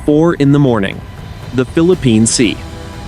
4 in the morning. The Philippine Sea.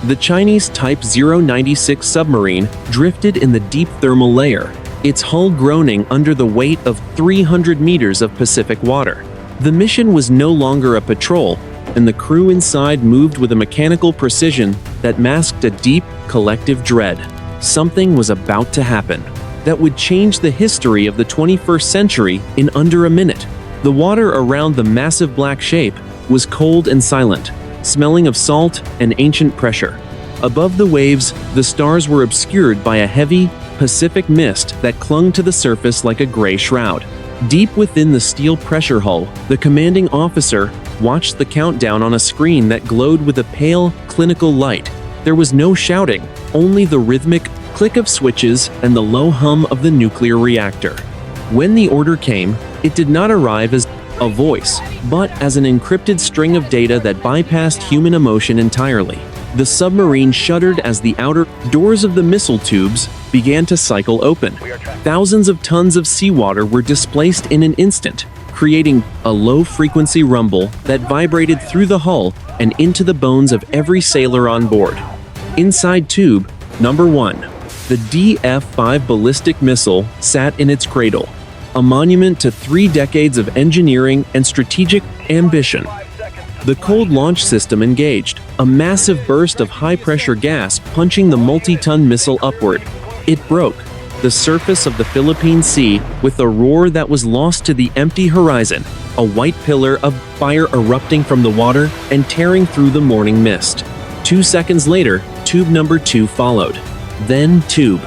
The Chinese Type 096 submarine drifted in the deep thermal layer, its hull groaning under the weight of 300 meters of Pacific water. The mission was no longer a patrol, and the crew inside moved with a mechanical precision that masked a deep, collective dread. Something was about to happen that would change the history of the 21st century in under a minute. The water around the massive black shape was cold and silent, smelling of salt and ancient pressure. Above the waves, the stars were obscured by a heavy, Pacific mist that clung to the surface like a gray shroud. Deep within the steel pressure hull, the commanding officer watched the countdown on a screen that glowed with a pale, clinical light. There was no shouting, only the rhythmic click of switches and the low hum of the nuclear reactor. When the order came, it did not arrive as a voice, but as an encrypted string of data that bypassed human emotion entirely. The submarine shuddered as the outer doors of the missile tubes began to cycle open. Thousands of tons of seawater were displaced in an instant, creating a low-frequency rumble that vibrated through the hull and into the bones of every sailor on board. Inside tube number 1, the DF-5 ballistic missile sat in its cradle, a monument to 3 decades of engineering and strategic ambition. The cold launch system engaged, a massive burst of high-pressure gas punching the multi-ton missile upward. It broke the surface of the Philippine Sea with a roar that was lost to the empty horizon, a white pillar of fire erupting from the water and tearing through the morning mist. 2 seconds later, tube number 2 followed. Then tube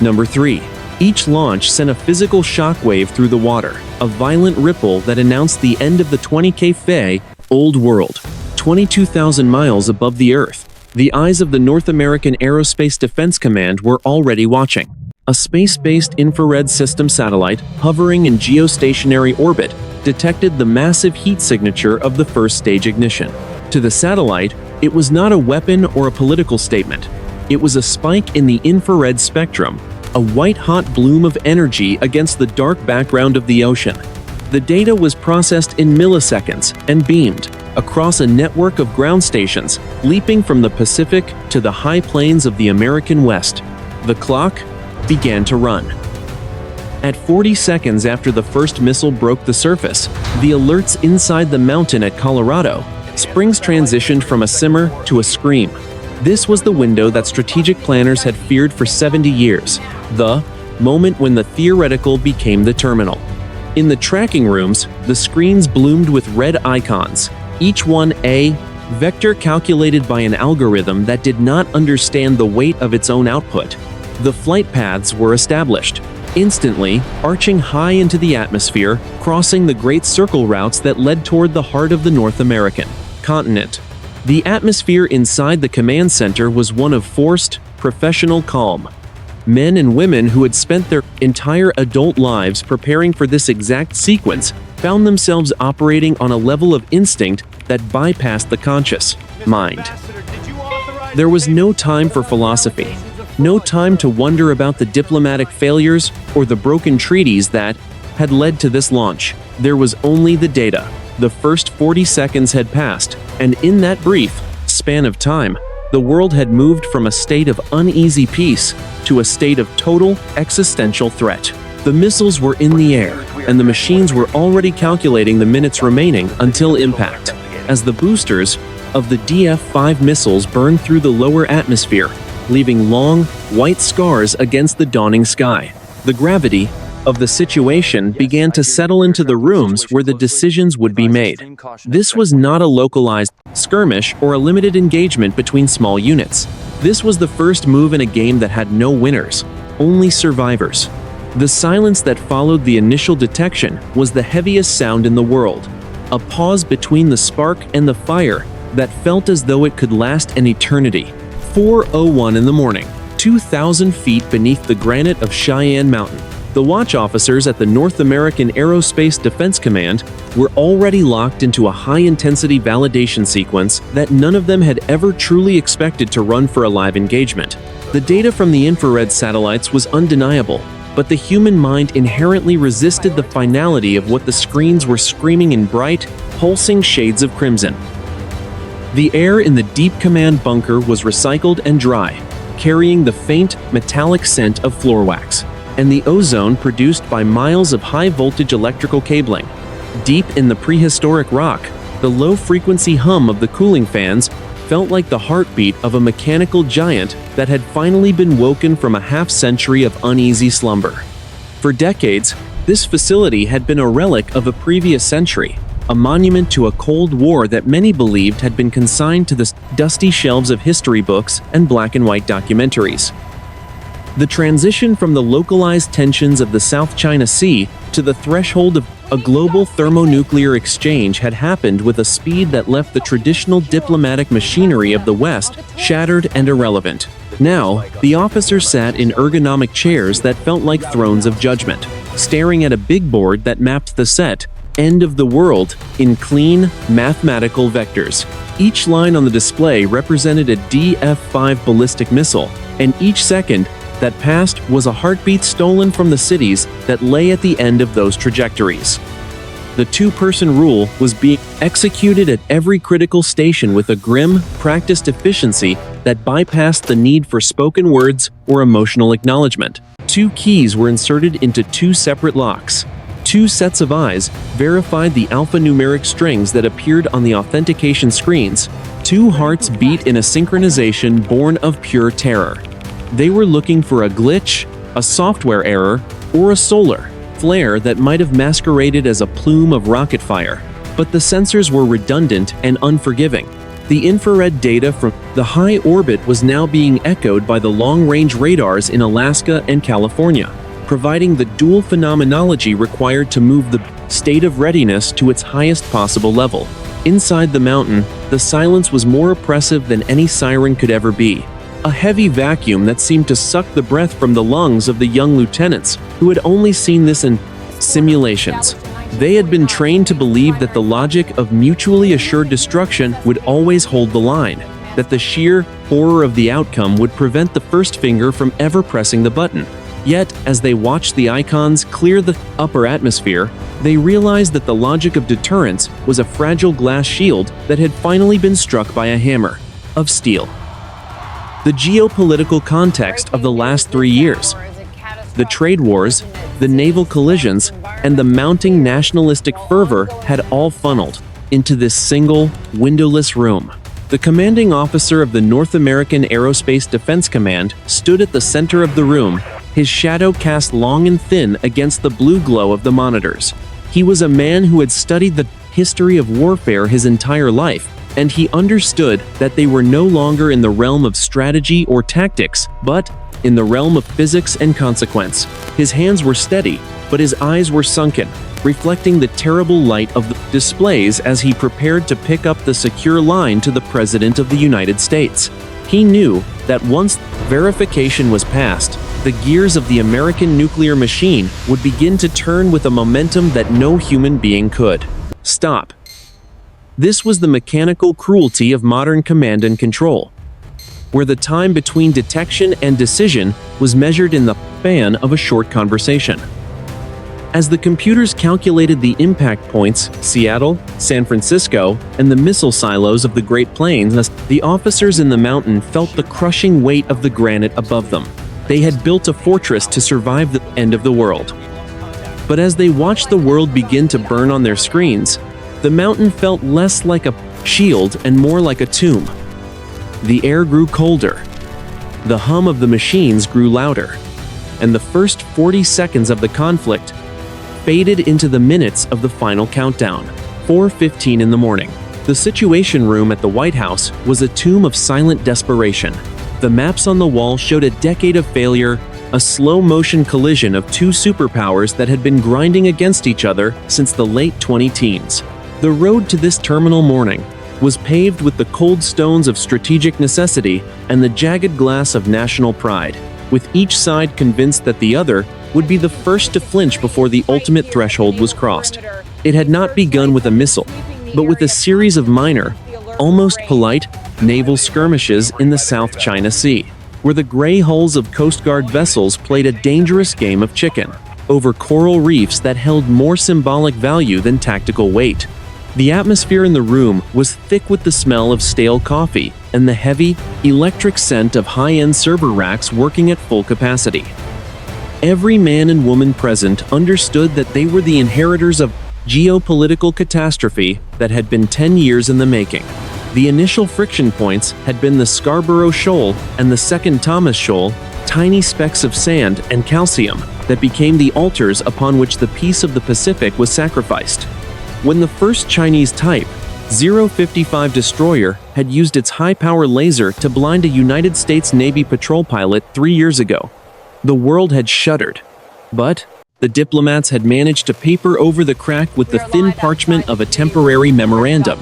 number 3. Each launch sent a physical shockwave through the water, a violent ripple that announced the end of the 20K Faye Old World. 22,000 miles above the Earth, the eyes of the North American Aerospace Defense Command were already watching. A space-based infrared system satellite hovering in geostationary orbit detected the massive heat signature of the first stage ignition. To the satellite, it was not a weapon or a political statement. It was a spike in the infrared spectrum, a white-hot bloom of energy against the dark background of the ocean. The data was processed in milliseconds and beamed across a network of ground stations, leaping from the Pacific to the high plains of the American West. The clock began to run. At 40 seconds after the first missile broke the surface, the alerts inside the mountain at Colorado Springs transitioned from a simmer to a scream. This was the window that strategic planners had feared for 70 years, the moment when the theoretical became the terminal. In the tracking rooms, the screens bloomed with red icons, each one a vector calculated by an algorithm that did not understand the weight of its own output. The flight paths were established, instantly arching high into the atmosphere, crossing the great circle routes that led toward the heart of the North American continent. The atmosphere inside the command center was one of forced, professional calm. Men and women who had spent their entire adult lives preparing for this exact sequence found themselves operating on a level of instinct that bypassed the conscious mind. There was no time for philosophy, no time to wonder about the diplomatic failures or the broken treaties that had led to this launch. There was only the data. The first 40 seconds had passed, and in that brief span of time, the world had moved from a state of uneasy peace to a state of total existential threat. The missiles were in the air, and the machines were already calculating the minutes remaining until impact. As the boosters of the DF-5 missiles burned through the lower atmosphere, leaving long, white scars against the dawning sky, the gravity of the situation began to settle into the rooms where the decisions would be made. This was not a localized skirmish or a limited engagement between small units. This was the first move in a game that had no winners, only survivors. The silence that followed the initial detection was the heaviest sound in the world, a pause between the spark and the fire that felt as though it could last an eternity. 4:01 in the morning, 2,000 feet beneath the granite of Cheyenne Mountain. The watch officers at the North American Aerospace Defense Command were already locked into a high-intensity validation sequence that none of them had ever truly expected to run for a live engagement. The data from the infrared satellites was undeniable, but the human mind inherently resisted the finality of what the screens were screaming in bright, pulsing shades of crimson. The air in the deep command bunker was recycled and dry, carrying the faint, metallic scent of floor wax, and the ozone produced by miles of high-voltage electrical cabling. Deep in the prehistoric rock, the low-frequency hum of the cooling fans felt like the heartbeat of a mechanical giant that had finally been woken from a half-century of uneasy slumber. For decades, this facility had been a relic of a previous century, a monument to a Cold War that many believed had been consigned to the dusty shelves of history books and black-and-white documentaries. The transition from the localized tensions of the South China Sea to the threshold of a global thermonuclear exchange had happened with a speed that left the traditional diplomatic machinery of the West shattered and irrelevant. Now, the officers sat in ergonomic chairs that felt like thrones of judgment, staring at a big board that mapped the set, "End of the World," in clean, mathematical vectors. Each line on the display represented a DF-5 ballistic missile, and each second that passed was a heartbeat stolen from the cities that lay at the end of those trajectories. The two-person rule was being executed at every critical station with a grim, practiced efficiency that bypassed the need for spoken words or emotional acknowledgement. Two keys were inserted into two separate locks. Two sets of eyes verified the alphanumeric strings that appeared on the authentication screens. Two hearts beat in a synchronization born of pure terror. They were looking for a glitch, a software error, or a solar flare that might have masqueraded as a plume of rocket fire. But the sensors were redundant and unforgiving. The infrared data from the high orbit was now being echoed by the long-range radars in Alaska and California, providing the dual phenomenology required to move the state of readiness to its highest possible level. Inside the mountain, the silence was more oppressive than any siren could ever be. A heavy vacuum that seemed to suck the breath from the lungs of the young lieutenants who had only seen this in simulations. They had been trained to believe that the logic of mutually assured destruction would always hold the line, that the sheer horror of the outcome would prevent the first finger from ever pressing the button. Yet, as they watched the icons clear the upper atmosphere, they realized that the logic of deterrence was a fragile glass shield that had finally been struck by a hammer of steel. The geopolitical context of the last 3 years, the trade wars, the naval collisions, and the mounting nationalistic fervor had all funneled into this single, windowless room. The commanding officer of the North American Aerospace Defense Command stood at the center of the room, his shadow cast long and thin against the blue glow of the monitors. He was a man who had studied the history of warfare his entire life, and he understood that they were no longer in the realm of strategy or tactics, but in the realm of physics and consequence. His hands were steady, but his eyes were sunken, reflecting the terrible light of the displays as he prepared to pick up the secure line to the President of the United States. He knew that once verification was passed, the gears of the American nuclear machine would begin to turn with a momentum that no human being could stop. This was the mechanical cruelty of modern command and control, where the time between detection and decision was measured in the span of a short conversation. As the computers calculated the impact points, Seattle, San Francisco, and the missile silos of the Great Plains, the officers in the mountain felt the crushing weight of the granite above them. They had built a fortress to survive the end of the world. But as they watched the world begin to burn on their screens, the mountain felt less like a shield and more like a tomb. The air grew colder. The hum of the machines grew louder. And the first 40 seconds of the conflict faded into the minutes of the final countdown. 4:15 in the morning. The Situation Room at the White House was a tomb of silent desperation. The maps on the wall showed a decade of failure, a slow-motion collision of two superpowers that had been grinding against each other since the late 2010s. The road to this terminal morning was paved with the cold stones of strategic necessity and the jagged glass of national pride, with each side convinced that the other would be the first to flinch before the ultimate threshold was crossed. It had not begun with a missile, but with a series of minor, almost polite, naval skirmishes in the South China Sea, where the gray hulls of Coast Guard vessels played a dangerous game of chicken over coral reefs that held more symbolic value than tactical weight. The atmosphere in the room was thick with the smell of stale coffee and the heavy, electric scent of high-end server racks working at full capacity. Every man and woman present understood that they were the inheritors of geopolitical catastrophe that had been 10 years in the making. The initial friction points had been the Scarborough Shoal and the Second Thomas Shoal, tiny specks of sand and calcium that became the altars upon which the peace of the Pacific was sacrificed. When the first Chinese Type 055 destroyer had used its high-power laser to blind a United States Navy patrol pilot 3 years ago, the world had shuddered. But the diplomats had managed to paper over the crack with the thin parchment of a temporary memorandum.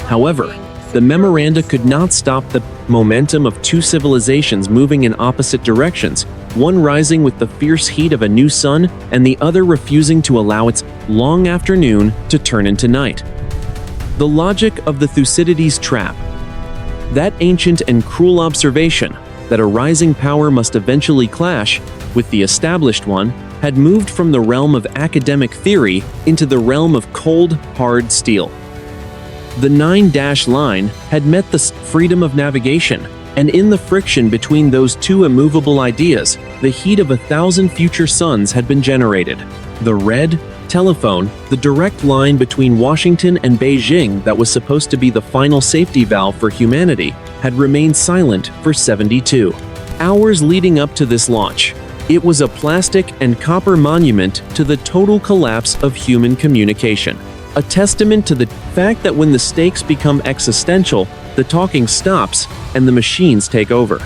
However, the memoranda could not stop the momentum of two civilizations moving in opposite directions, one rising with the fierce heat of a new sun and the other refusing to allow its long afternoon to turn into night. The logic of the Thucydides trap. That ancient and cruel observation that a rising power must eventually clash with the established one had moved from the realm of academic theory into the realm of cold, hard steel. The 9-dash line had met the freedom of navigation, and in the friction between those two immovable ideas, the heat of 1,000 future suns had been generated. The red telephone, the direct line between Washington and Beijing that was supposed to be the final safety valve for humanity, had remained silent for 72 hours leading up to this launch. It was a plastic and copper monument to the total collapse of human communication. A testament to the fact that when the stakes become existential, the talking stops and the machines take over.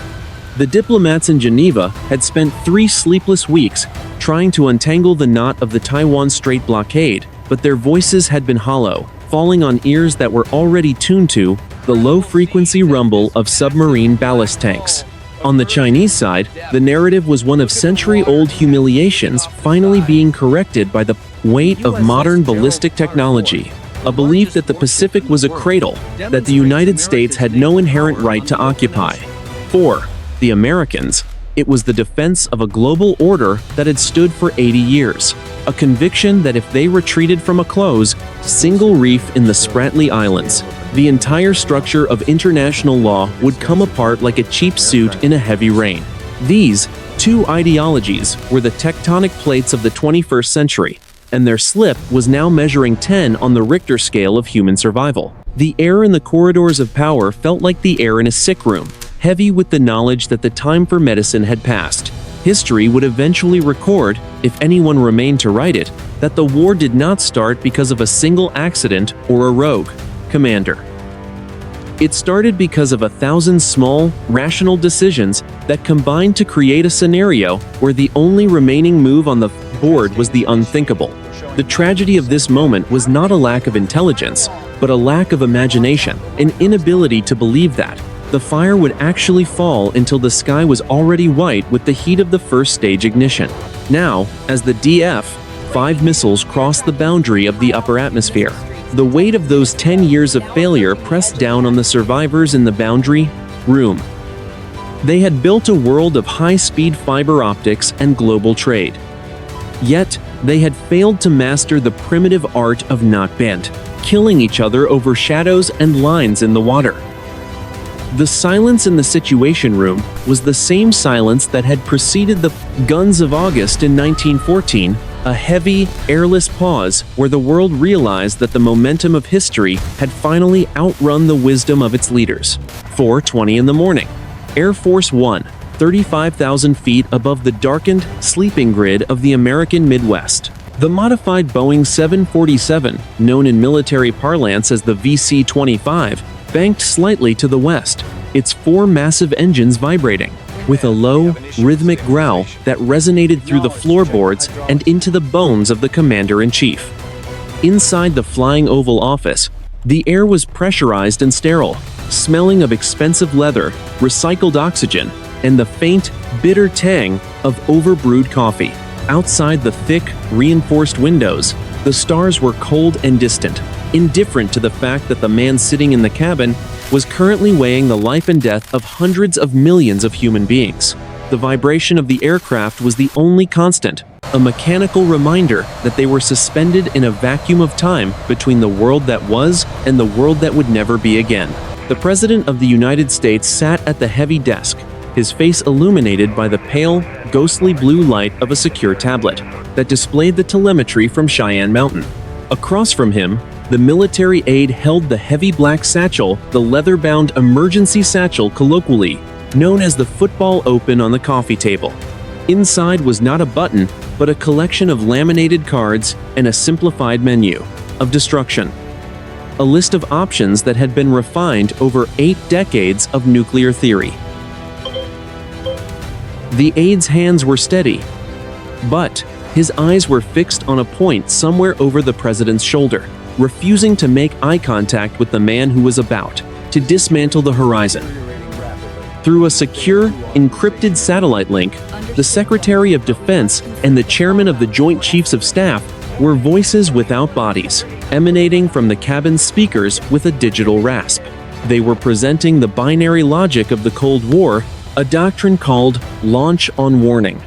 The diplomats in Geneva had spent 3 sleepless weeks trying to untangle the knot of the Taiwan Strait blockade, but their voices had been hollow, falling on ears that were already tuned to the low-frequency rumble of submarine ballast tanks. On the Chinese side, the narrative was one of century-old humiliations finally being corrected by the weight of modern ballistic technology, a belief that the Pacific was a cradle that the United States had no inherent right to occupy. For the Americans, it was the defense of a global order that had stood for 80 years, a conviction that if they retreated from a close, single reef in the Spratly Islands, the entire structure of international law would come apart like a cheap suit in a heavy rain. These two ideologies were the tectonic plates of the 21st century, and their slip was now measuring 10 on the Richter scale of human survival. The air in the corridors of power felt like the air in a sick room, heavy with the knowledge that the time for medicine had passed. History would eventually record, if anyone remained to write it, that the war did not start because of a single accident or a rogue commander. It started because of 1,000 small, rational decisions that combined to create a scenario where the only remaining move on the board was the unthinkable. The tragedy of this moment was not a lack of intelligence, but a lack of imagination, an inability to believe that the fire would actually fall until the sky was already white with the heat of the first stage ignition. Now, as the DF-5 missiles crossed the boundary of the upper atmosphere, the weight of those 10 years of failure pressed down on the survivors in the boundary room. They had built a world of high-speed fiber optics and global trade. Yet, they had failed to master the primitive art of not bent, killing each other over shadows and lines in the water. The silence in the Situation Room was the same silence that had preceded the guns of August in 1914, a heavy, airless pause where the world realized that the momentum of history had finally outrun the wisdom of its leaders. 4:20 in the morning. Air Force One, 35,000 feet above the darkened, sleeping grid of the American Midwest. The modified Boeing 747, known in military parlance as the VC-25, banked slightly to the west, its 4 massive engines vibrating, with a low, rhythmic growl that resonated through the floorboards and into the bones of the commander-in-chief. Inside the flying oval office, the air was pressurized and sterile, smelling of expensive leather, recycled oxygen, and the faint, bitter tang of overbrewed coffee. Outside the thick, reinforced windows, the stars were cold and distant, indifferent to the fact that the man sitting in the cabin was currently weighing the life and death of hundreds of millions of human beings. The vibration of the aircraft was the only constant, a mechanical reminder that they were suspended in a vacuum of time between the world that was and the world that would never be again. The President of the United States sat at the heavy desk, his face illuminated by the pale, ghostly blue light of a secure tablet that displayed the telemetry from Cheyenne Mountain. Across from him, the military aide held the heavy black satchel, the leather-bound emergency satchel colloquially known as the football open on the coffee table. Inside was not a button, but a collection of laminated cards and a simplified menu of destruction. A list of options that had been refined over 8 decades of nuclear theory. The aide's hands were steady, but his eyes were fixed on a point somewhere over the president's shoulder, refusing to make eye contact with the man who was about to dismantle the horizon. Through a secure, encrypted satellite link, the Secretary of Defense and the Chairman of the Joint Chiefs of Staff were voices without bodies, emanating from the cabin's speakers with a digital rasp. They were presenting the binary logic of the Cold War, a doctrine called launch on warning,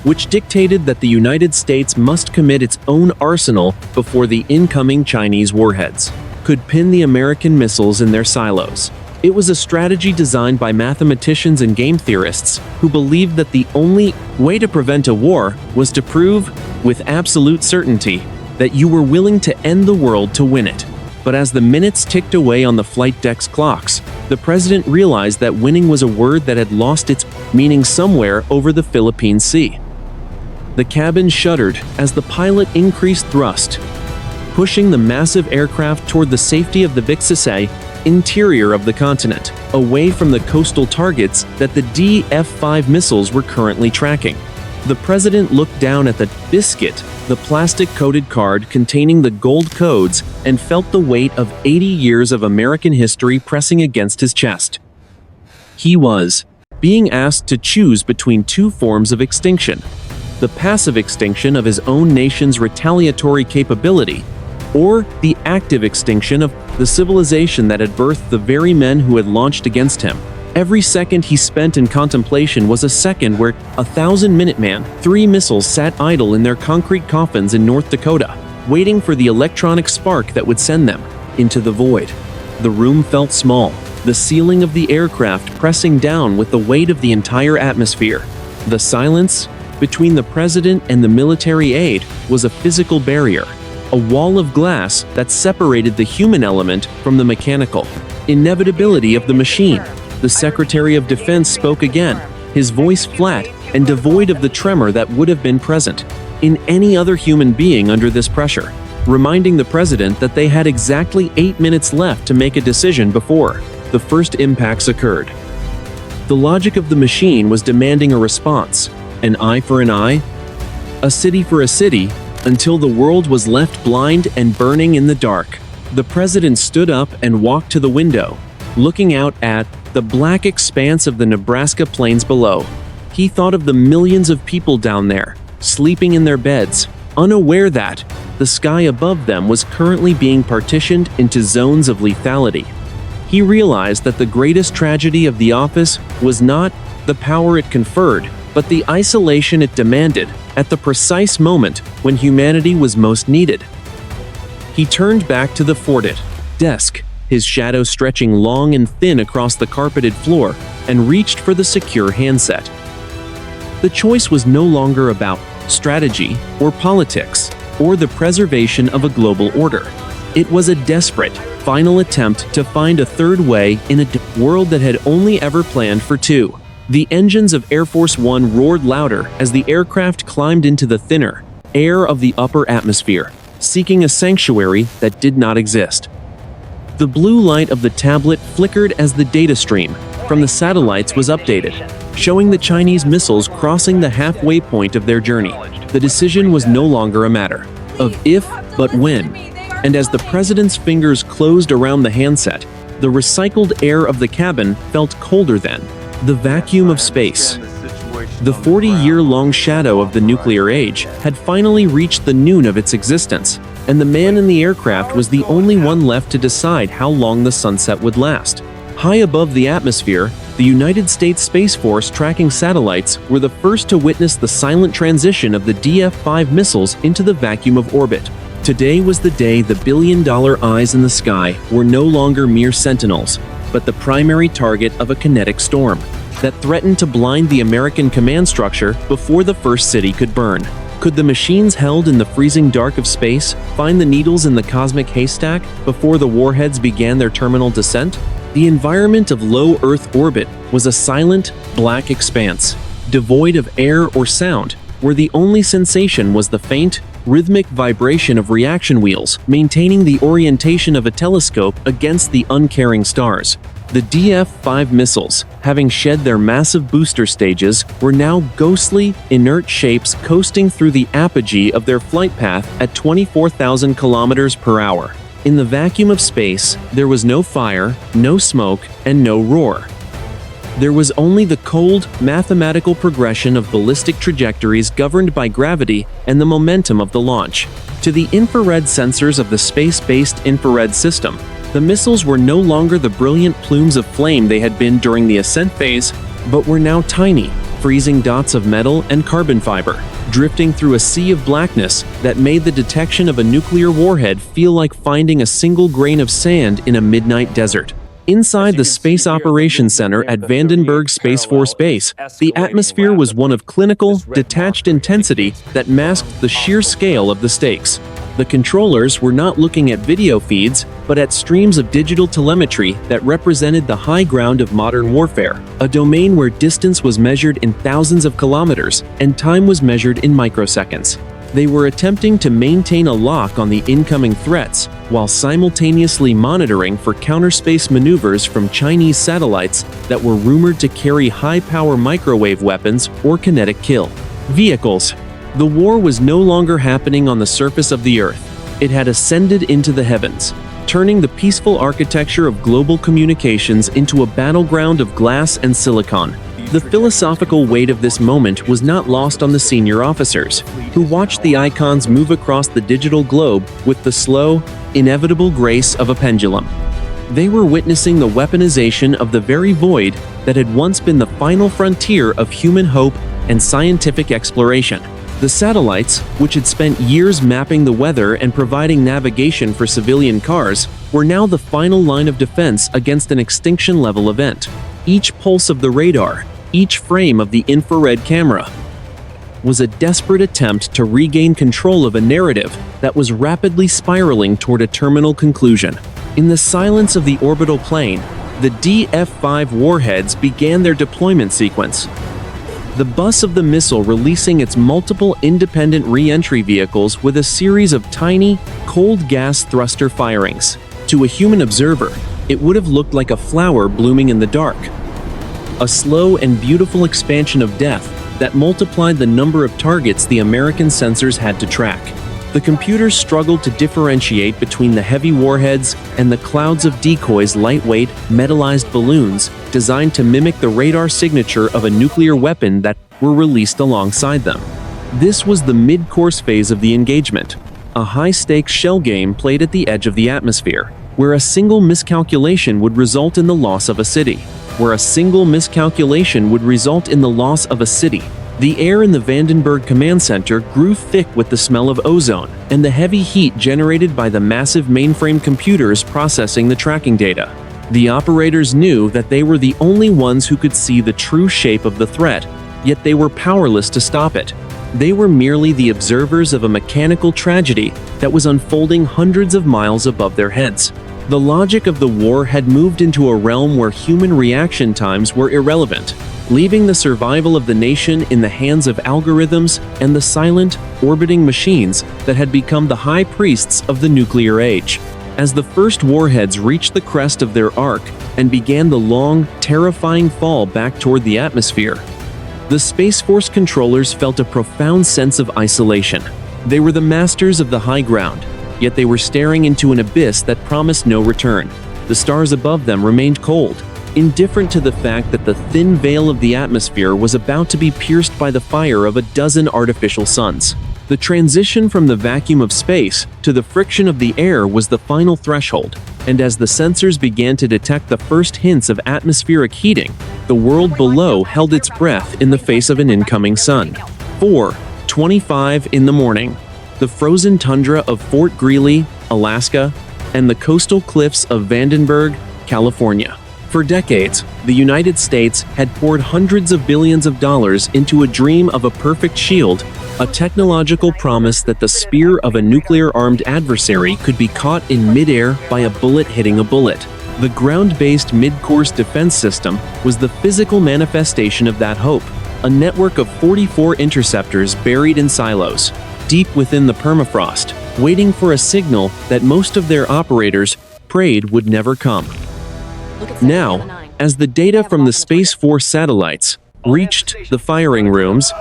which dictated that the United States must commit its own arsenal before the incoming Chinese warheads could pin the American missiles in their silos. It was a strategy designed by mathematicians and game theorists who believed that the only way to prevent a war was to prove, with absolute certainty, that you were willing to end the world to win it. But as the minutes ticked away on the flight deck's clocks, the president realized that winning was a word that had lost its meaning somewhere over the Philippine Sea. The cabin shuddered as the pilot increased thrust, pushing the massive aircraft toward the safety of the Bixisay interior of the continent, away from the coastal targets that the DF-5 missiles were currently tracking. The president looked down at the biscuit, the plastic-coated card containing the gold codes, and felt the weight of 80 years of American history pressing against his chest. He was being asked to choose between 2 forms of extinction: the passive extinction of his own nation's retaliatory capability, or the active extinction of the civilization that had birthed the very men who had launched against him. Every second he spent in contemplation was a second where 1,000 Minuteman III missiles sat idle in their concrete coffins in North Dakota, waiting for the electronic spark that would send them into the void. The room felt small, the ceiling of the aircraft pressing down with the weight of the entire atmosphere. The silence between the president and the military aide was a physical barrier, a wall of glass that separated the human element from the mechanical inevitability of the machine. The Secretary of Defense spoke again, his voice flat and devoid of the tremor that would have been present in any other human being under this pressure, reminding the president that they had exactly 8 minutes left to make a decision before the first impacts occurred. The logic of the machine was demanding a response: an eye for an eye, a city for a city, until the world was left blind and burning in the dark. The president stood up and walked to the window, looking out at the black expanse of the Nebraska plains below. He thought of the millions of people down there, sleeping in their beds, unaware that the sky above them was currently being partitioned into zones of lethality. He realized that the greatest tragedy of the office was not the power it conferred, but the isolation it demanded at the precise moment when humanity was most needed. He turned back to the forted desk, his shadow stretching long and thin across the carpeted floor, and reached for the secure handset. The choice was no longer about strategy or politics or the preservation of a global order. It was a desperate, final attempt to find a third way in a world that had only ever planned for 2. The engines of Air Force One roared louder as the aircraft climbed into the thinner air of the upper atmosphere, seeking a sanctuary that did not exist. The blue light of the tablet flickered as the data stream from the satellites was updated, showing the Chinese missiles crossing the halfway point of their journey. The decision was no longer a matter of if, but when. And as the president's fingers closed around the handset, the recycled air of the cabin felt colder than the vacuum of space. The 40-year-long shadow of the nuclear age had finally reached the noon of its existence, and the man in the aircraft was the only one left to decide how long the sunset would last. High above the atmosphere, The United States Space Force tracking satellites were the first to witness the silent transition of the DF-5 missiles into the vacuum of orbit. Today was the day the billion-dollar eyes in the sky were no longer mere sentinels, but the primary target of a kinetic storm that threatened to blind the American command structure before the first city could burn. Could the machines held in the freezing dark of space find the needles in the cosmic haystack before the warheads began their terminal descent? The environment of low Earth orbit was a silent, black expanse, devoid of air or sound, where the only sensation was the faint, rhythmic vibration of reaction wheels maintaining the orientation of a telescope against the uncaring stars. The DF-5 missiles, having shed their massive booster stages, were now ghostly, inert shapes coasting through the apogee of their flight path at 24,000 kilometers per hour. In the vacuum of space, there was no fire, no smoke, and no roar. There was only the cold, mathematical progression of ballistic trajectories governed by gravity and the momentum of the launch. To the infrared sensors of the space-based infrared system, the missiles were no longer the brilliant plumes of flame they had been during the ascent phase, but were now tiny, freezing dots of metal and carbon fiber, drifting through a sea of blackness that made the detection of a nuclear warhead feel like finding a single grain of sand in a midnight desert. Inside the Space Operations Center at Vandenberg Space Force Base, the atmosphere was one of clinical, detached intensity that masked the sheer scale of the stakes. The controllers were not looking at video feeds, but at streams of digital telemetry that represented the high ground of modern warfare, a domain where distance was measured in thousands of kilometers and time was measured in microseconds. They were attempting to maintain a lock on the incoming threats while simultaneously monitoring for counterspace maneuvers from Chinese satellites that were rumored to carry high-power microwave weapons or kinetic kill vehicles. The war was no longer happening on the surface of the Earth. It had ascended into the heavens, turning the peaceful architecture of global communications into a battleground of glass and silicon. The philosophical weight of this moment was not lost on the senior officers, who watched the icons move across the digital globe with the slow, inevitable grace of a pendulum. They were witnessing the weaponization of the very void that had once been the final frontier of human hope and scientific exploration. The satellites, which had spent years mapping the weather and providing navigation for civilian cars, were now the final line of defense against an extinction-level event. Each pulse of the radar, each frame of the infrared camera, was a desperate attempt to regain control of a narrative that was rapidly spiraling toward a terminal conclusion. In the silence of the orbital plane, the DF-5 warheads began their deployment sequence. The bus of the missile releasing its multiple independent re-entry vehicles with a series of tiny, cold gas thruster firings. To a human observer, it would have looked like a flower blooming in the dark. A slow and beautiful expansion of death that multiplied the number of targets the American sensors had to track. The computers struggled to differentiate between the heavy warheads and the clouds of decoys, lightweight, metallized balloons designed to mimic the radar signature of a nuclear weapon that were released alongside them. This was the mid-course phase of the engagement, a high-stakes shell game played at the edge of the atmosphere, where a single miscalculation would result in the loss of a city. The air in the Vandenberg Command Center grew thick with the smell of ozone and the heavy heat generated by the massive mainframe computers processing the tracking data. The operators knew that they were the only ones who could see the true shape of the threat, yet they were powerless to stop it. They were merely the observers of a mechanical tragedy that was unfolding hundreds of miles above their heads. The logic of the war had moved into a realm where human reaction times were irrelevant, leaving the survival of the nation in the hands of algorithms and the silent, orbiting machines that had become the high priests of the nuclear age. As the first warheads reached the crest of their arc and began the long, terrifying fall back toward the atmosphere, the Space Force controllers felt a profound sense of isolation. They were the masters of the high ground, yet they were staring into an abyss that promised no return. The stars above them remained cold, indifferent to the fact that the thin veil of the atmosphere was about to be pierced by the fire of a dozen artificial suns. The transition from the vacuum of space to the friction of the air was the final threshold, and as the sensors began to detect the first hints of atmospheric heating, The world below held its breath in the face of an incoming sun. 4:25 in the morning. The frozen tundra of Fort Greely, Alaska, and the coastal cliffs of Vandenberg, California. For decades, the United States had poured hundreds of billions of dollars into a dream of a perfect shield, a technological promise that the spear of a nuclear-armed adversary could be caught in midair by a bullet hitting a bullet. The ground-based Midcourse Defense system was the physical manifestation of that hope, a network of 44 interceptors buried in silos, deep within the permafrost, waiting for a signal that most of their operators prayed would never come. Now, as the data from the Space Force satellites reached the firing rooms,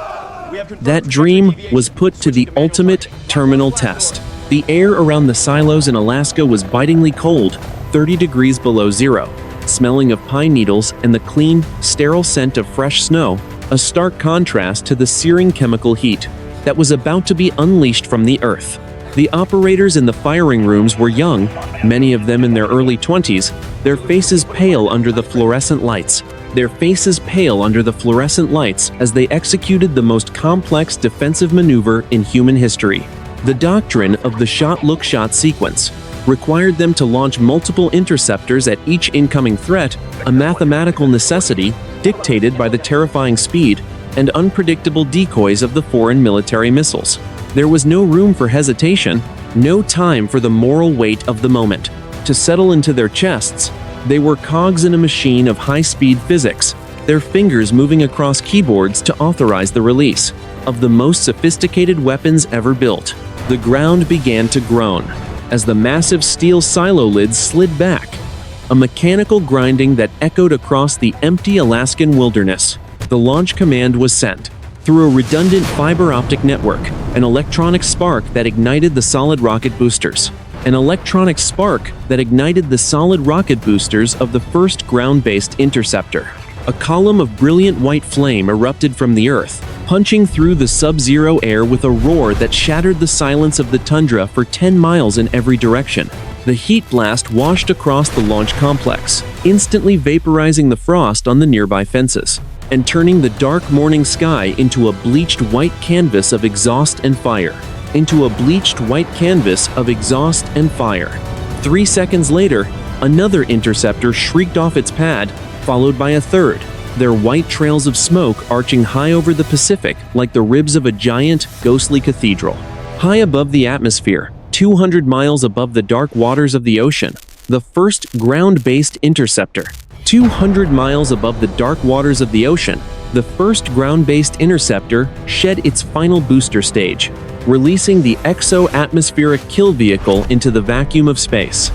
that dream was put to the ultimate terminal test. The air around the silos in Alaska was bitingly cold, 30 degrees below zero, smelling of pine needles and the clean, sterile scent of fresh snow, a stark contrast to the searing chemical heat that was about to be unleashed from the earth. The operators in the firing rooms were young, many of them in their early 20s, their faces pale under the fluorescent lights. Their faces pale under the fluorescent lights as they executed the most complex defensive maneuver in human history. The doctrine of the shot-look-shot sequence required them to launch multiple interceptors at each incoming threat, a mathematical necessity dictated by the terrifying speed and unpredictable decoys of the foreign military missiles. There was no room for hesitation, no time for the moral weight of the moment to settle into their chests. They were cogs in a machine of high-speed physics, their fingers moving across keyboards to authorize the release of the most sophisticated weapons ever built. The ground began to groan as the massive steel silo lids slid back, a mechanical grinding that echoed across the empty Alaskan wilderness. The launch command was sent through a redundant fiber optic network, an electronic spark that ignited the solid rocket boosters. An electronic spark that ignited the solid rocket boosters of the first ground-based interceptor. A column of brilliant white flame erupted from the earth, punching through the sub-zero air with a roar that shattered the silence of the tundra for 10 miles in every direction. The heat blast washed across the launch complex, instantly vaporizing the frost on the nearby fences, and turning the dark morning sky into a bleached white canvas of exhaust and fire. 3 seconds later, another interceptor shrieked off its pad, followed by a third, their white trails of smoke arching high over the Pacific like the ribs of a giant, ghostly cathedral. High above the atmosphere, 200 miles above the dark waters of the ocean, the first ground-based interceptor. 200 miles above the dark waters of the ocean, the first ground-based interceptor shed its final booster stage, releasing the exo-atmospheric kill vehicle into the vacuum of space.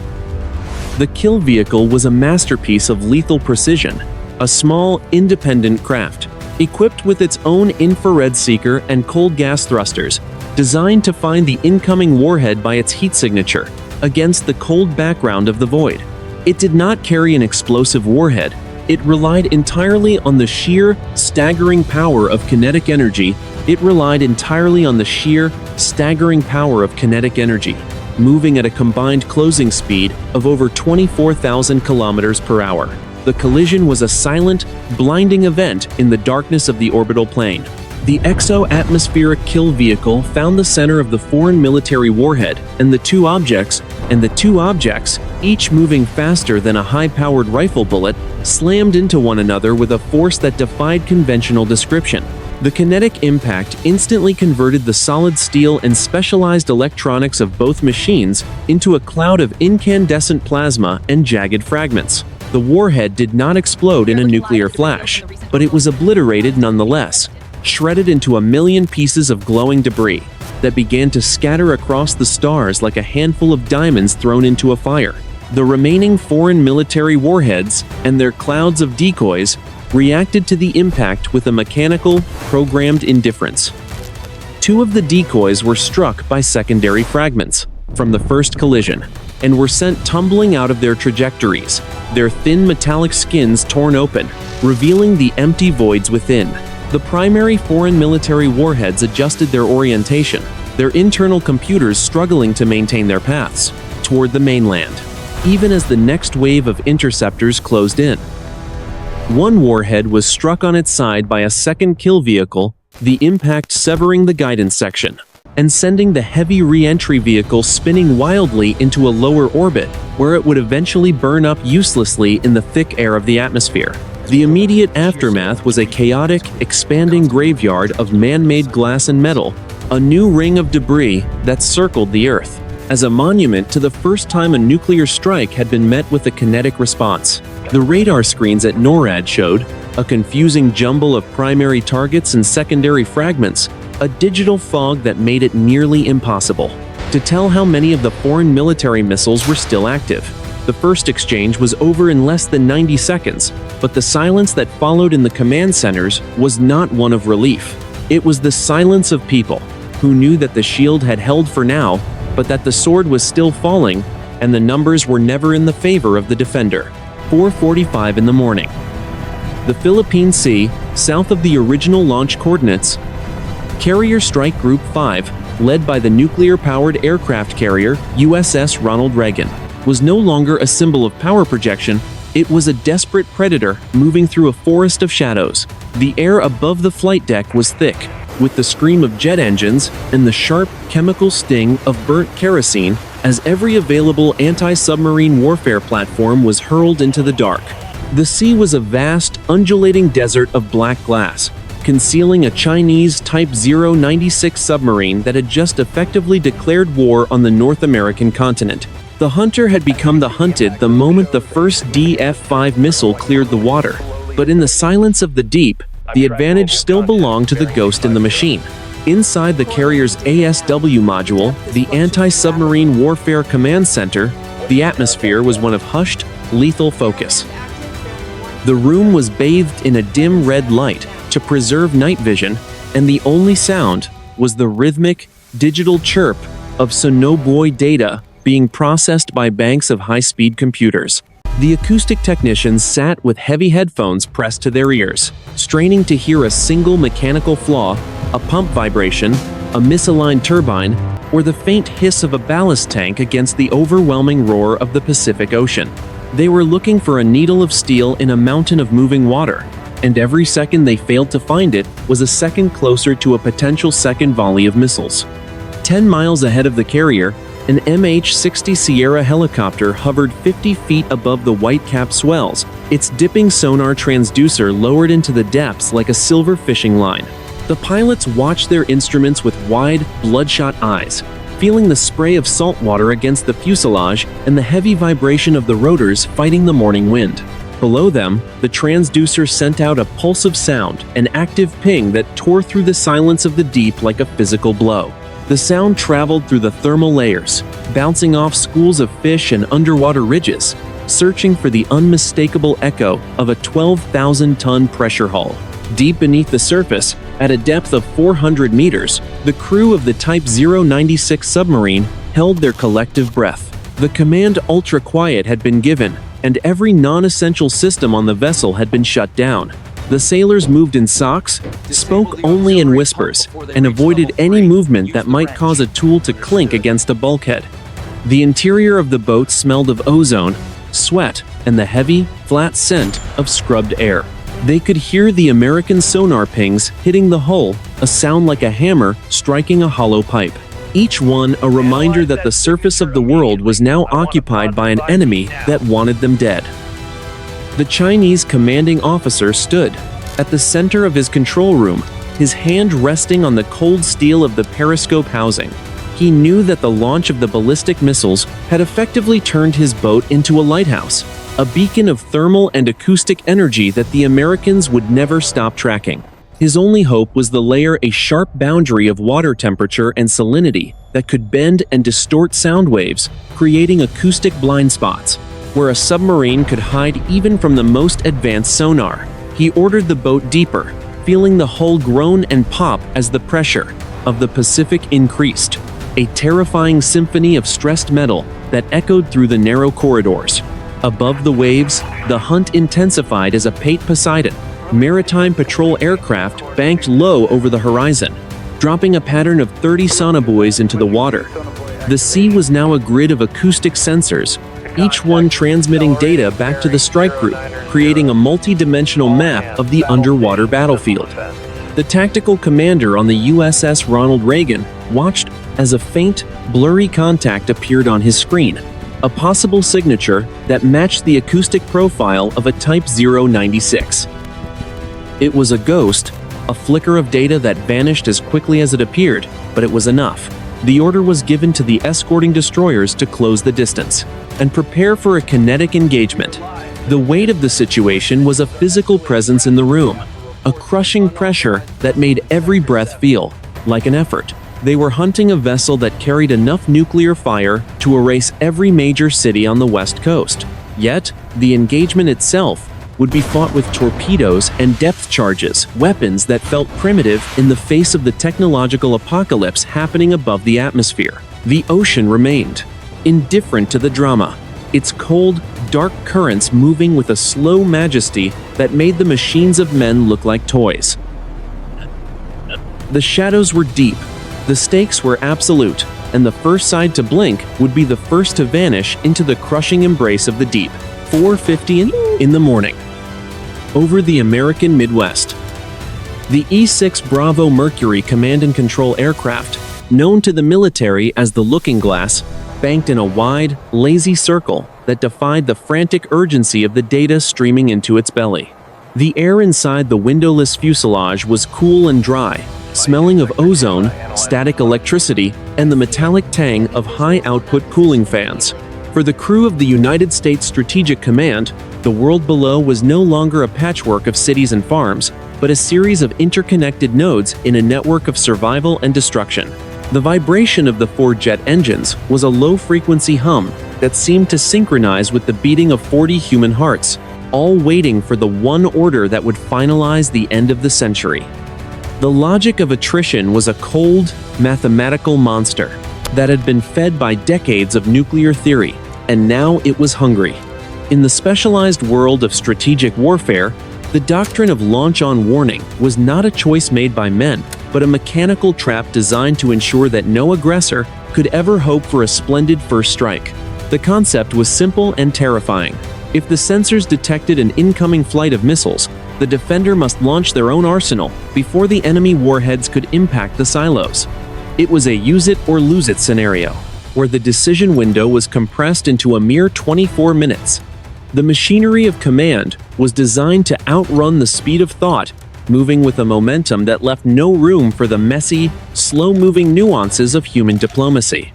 The kill vehicle was a masterpiece of lethal precision, a small, independent craft, equipped with its own infrared seeker and cold gas thrusters, designed to find the incoming warhead by its heat signature, against the cold background of the void. It did not carry an explosive warhead. It relied entirely on the sheer, staggering power of kinetic energy. Moving at a combined closing speed of over 24,000 kilometers per hour. The collision was a silent, blinding event in the darkness of the orbital plane. The exo-atmospheric kill vehicle found the center of the foreign military warhead, and the two objects, each moving faster than a high-powered rifle bullet, slammed into one another with a force that defied conventional description. The kinetic impact instantly converted the solid steel and specialized electronics of both machines into a cloud of incandescent plasma and jagged fragments. The warhead did not explode in a nuclear flash, but it was obliterated nonetheless, shredded into a million pieces of glowing debris that began to scatter across the stars like a handful of diamonds thrown into a fire. The remaining foreign military warheads and their clouds of decoys reacted to the impact with a mechanical, programmed indifference. Two of the decoys were struck by secondary fragments from the first collision and were sent tumbling out of their trajectories, their thin metallic skins torn open, revealing the empty voids within. The primary foreign military warheads adjusted their orientation, their internal computers struggling to maintain their paths toward the mainland, even as the next wave of interceptors closed in. One warhead was struck on its side by a second kill vehicle, the impact severing the guidance section and sending the heavy re-entry vehicle spinning wildly into a lower orbit, where it would eventually burn up uselessly in the thick air of the atmosphere. The immediate aftermath was a chaotic, expanding graveyard of man-made glass and metal, a new ring of debris that circled the Earth, as a monument to the first time a nuclear strike had been met with a kinetic response. The radar screens at NORAD showed a confusing jumble of primary targets and secondary fragments, a digital fog that made it nearly impossible to tell how many of the foreign military missiles were still active. The first exchange was over in less than 90 seconds, but the silence that followed in the command centers was not one of relief. It was the silence of people who knew that the shield had held for now, but that the sword was still falling, and the numbers were never in the favor of the defender. 4:45 in the morning. The Philippine Sea, south of the original launch coordinates, Carrier Strike Group 5, led by the nuclear-powered aircraft carrier USS Ronald Reagan, was no longer a symbol of power projection. It was a desperate predator moving through a forest of shadows. The air above the flight deck was thick, with the scream of jet engines and the sharp chemical sting of burnt kerosene as every available anti-submarine warfare platform was hurled into the dark. The sea was a vast, undulating desert of black glass, concealing a Chinese Type 096 submarine that had just effectively declared war on the North American continent. The hunter had become the hunted the moment the first DF-5 missile cleared the water, but in the silence of the deep, the advantage still belonged to the ghost in the machine. Inside the carrier's ASW module, the Anti-Submarine Warfare Command Center, the atmosphere was one of hushed, lethal focus. The room was bathed in a dim red light to preserve night vision, and the only sound was the rhythmic, digital chirp of sonobuoy data being processed by banks of high-speed computers. The acoustic technicians sat with heavy headphones pressed to their ears, straining to hear a single mechanical flaw, a pump vibration, a misaligned turbine, or the faint hiss of a ballast tank against the overwhelming roar of the Pacific Ocean. They were looking for a needle of steel in a mountain of moving water, and every second they failed to find it was a second closer to a potential second volley of missiles. 10 miles ahead of the carrier, an MH-60 Sierra helicopter hovered 50 feet above the white-capped swells, its dipping sonar transducer lowered into the depths like a silver fishing line. The pilots watched their instruments with wide, bloodshot eyes, feeling the spray of salt water against the fuselage and the heavy vibration of the rotors fighting the morning wind. Below them, the transducer sent out a pulse of sound, an active ping that tore through the silence of the deep like a physical blow. The sound traveled through the thermal layers, bouncing off schools of fish and underwater ridges, searching for the unmistakable echo of a 12,000-ton pressure hull. Deep beneath the surface, at a depth of 400 meters, the crew of the Type 096 submarine held their collective breath. The command ultra-quiet had been given, and every non-essential system on the vessel had been shut down. The sailors moved in socks, spoke only in whispers, and avoided any movement that might cause a tool to clink against a bulkhead. The interior of the boat smelled of ozone, sweat, and the heavy, flat scent of scrubbed air. They could hear the American sonar pings hitting the hull, a sound like a hammer striking a hollow pipe. Each one a reminder that the surface of the world was now occupied by an enemy that wanted them dead. The Chinese commanding officer stood at the center of his control room, his hand resting on the cold steel of the periscope housing. He knew that the launch of the ballistic missiles had effectively turned his boat into a lighthouse, a beacon of thermal and acoustic energy that the Americans would never stop tracking. His only hope was to layer a sharp boundary of water temperature and salinity that could bend and distort sound waves, creating acoustic blind spots, where a submarine could hide even from the most advanced sonar. He ordered the boat deeper, feeling the hull groan and pop as the pressure of the Pacific increased, a terrifying symphony of stressed metal that echoed through the narrow corridors. Above the waves, the hunt intensified as a Pate Poseidon maritime patrol aircraft banked low over the horizon, dropping a pattern of 30 sonobuoys into the water. The sea was now a grid of acoustic sensors, each one transmitting data back to the strike group, creating a multi-dimensional map of the underwater battlefield. The tactical commander on the USS Ronald Reagan watched as a faint, blurry contact appeared on his screen, a possible signature that matched the acoustic profile of a Type 096. It was a ghost, a flicker of data that vanished as quickly as it appeared, but it was enough. The order was given to the escorting destroyers to close the distance and prepare for a kinetic engagement. The weight of the situation was a physical presence in the room, a crushing pressure that made every breath feel like an effort. They were hunting a vessel that carried enough nuclear fire to erase every major city on the West Coast. Yet, the engagement itself would be fought with torpedoes and depth charges, weapons that felt primitive in the face of the technological apocalypse happening above the atmosphere. The ocean remained indifferent to the drama, its cold, dark currents moving with a slow majesty that made the machines of men look like toys. The shadows were deep, the stakes were absolute, and the first side to blink would be the first to vanish into the crushing embrace of the deep. 4:50 in the morning. Over the American Midwest. The E-6 Bravo Mercury command and control aircraft, known to the military as the Looking Glass, banked in a wide, lazy circle that defied the frantic urgency of the data streaming into its belly. The air inside the windowless fuselage was cool and dry, smelling of ozone, static electricity, and the metallic tang of high-output cooling fans. For the crew of the United States Strategic Command, the world below was no longer a patchwork of cities and farms, but a series of interconnected nodes in a network of survival and destruction. The vibration of the four jet engines was a low-frequency hum that seemed to synchronize with the beating of 40 human hearts, all waiting for the one order that would finalize the end of the century. The logic of attrition was a cold, mathematical monster that had been fed by decades of nuclear theory, and now it was hungry. In the specialized world of strategic warfare, the doctrine of launch on warning was not a choice made by men, but a mechanical trap designed to ensure that no aggressor could ever hope for a splendid first strike. The concept was simple and terrifying. If the sensors detected an incoming flight of missiles, the defender must launch their own arsenal before the enemy warheads could impact the silos. It was a use-it-or-lose-it scenario, where the decision window was compressed into a mere 24 minutes. The machinery of command was designed to outrun the speed of thought, moving with a momentum that left no room for the messy, slow-moving nuances of human diplomacy.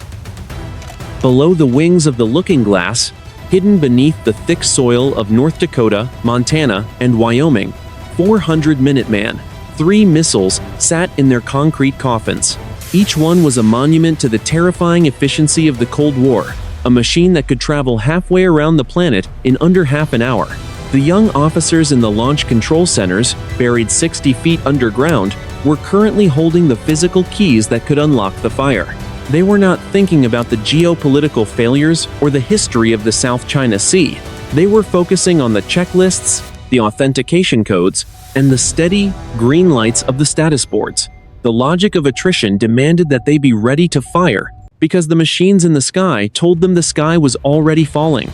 Below the wings of the Looking Glass, hidden beneath the thick soil of North Dakota, Montana, and Wyoming, 400 Minuteman, 3 missiles sat in their concrete coffins. Each one was a monument to the terrifying efficiency of the Cold War, a machine that could travel halfway around the planet in under half an hour. The young officers in the launch control centers, buried 60 feet underground, were currently holding the physical keys that could unlock the fire. They were not thinking about the geopolitical failures or the history of the South China Sea. They were focusing on the checklists, the authentication codes, and the steady, green lights of the status boards. The logic of attrition demanded that they be ready to fire, because the machines in the sky told them the sky was already falling.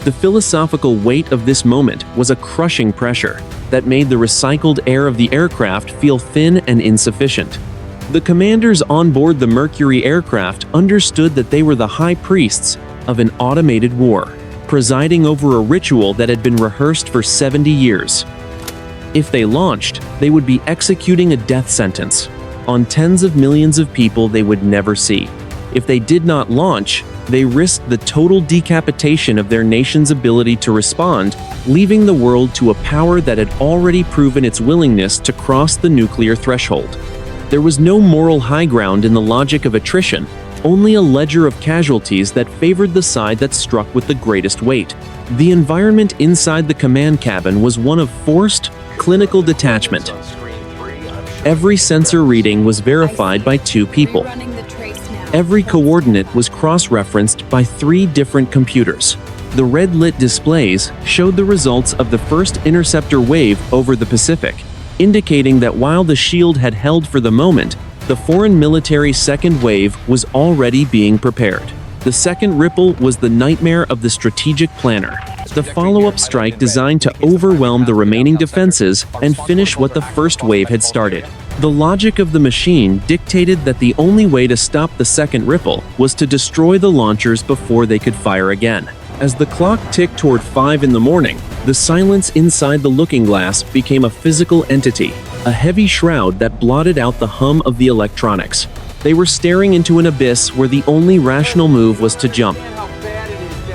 The philosophical weight of this moment was a crushing pressure that made the recycled air of the aircraft feel thin and insufficient. The commanders on board the Mercury aircraft understood that they were the high priests of an automated war, presiding over a ritual that had been rehearsed for 70 years. If they launched, they would be executing a death sentence on tens of millions of people they would never see. If they did not launch, they risked the total decapitation of their nation's ability to respond, leaving the world to a power that had already proven its willingness to cross the nuclear threshold. There was no moral high ground in the logic of attrition, only a ledger of casualties that favored the side that struck with the greatest weight. The environment inside the command cabin was one of forced, clinical detachment. Every sensor reading was verified by 2 people. Every coordinate was cross-referenced by 3 different computers. The red-lit displays showed the results of the first interceptor wave over the Pacific, indicating that while the shield had held for the moment, the foreign military's second wave was already being prepared. The second ripple was the nightmare of the strategic planner. The follow-up strike designed to overwhelm the remaining defenses and finish what the first wave had started. The logic of the machine dictated that the only way to stop the second ripple was to destroy the launchers before they could fire again. As the clock ticked toward 5 in the morning, the silence inside the looking glass became a physical entity, a heavy shroud that blotted out the hum of the electronics. They were staring into an abyss where the only rational move was to jump.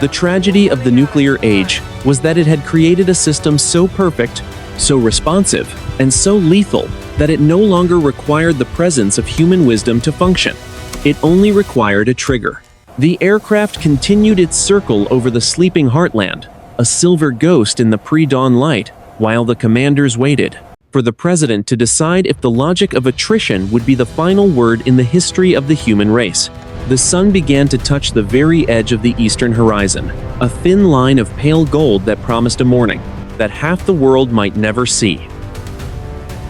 The tragedy of the nuclear age was that it had created a system so perfect, so responsive, and so lethal that it no longer required the presence of human wisdom to function. It only required a trigger. The aircraft continued its circle over the sleeping heartland, a silver ghost in the pre-dawn light, while the commanders waited for the president to decide if the logic of attrition would be the final word in the history of the human race. The sun began to touch the very edge of the eastern horizon, a thin line of pale gold that promised a morning that half the world might never see.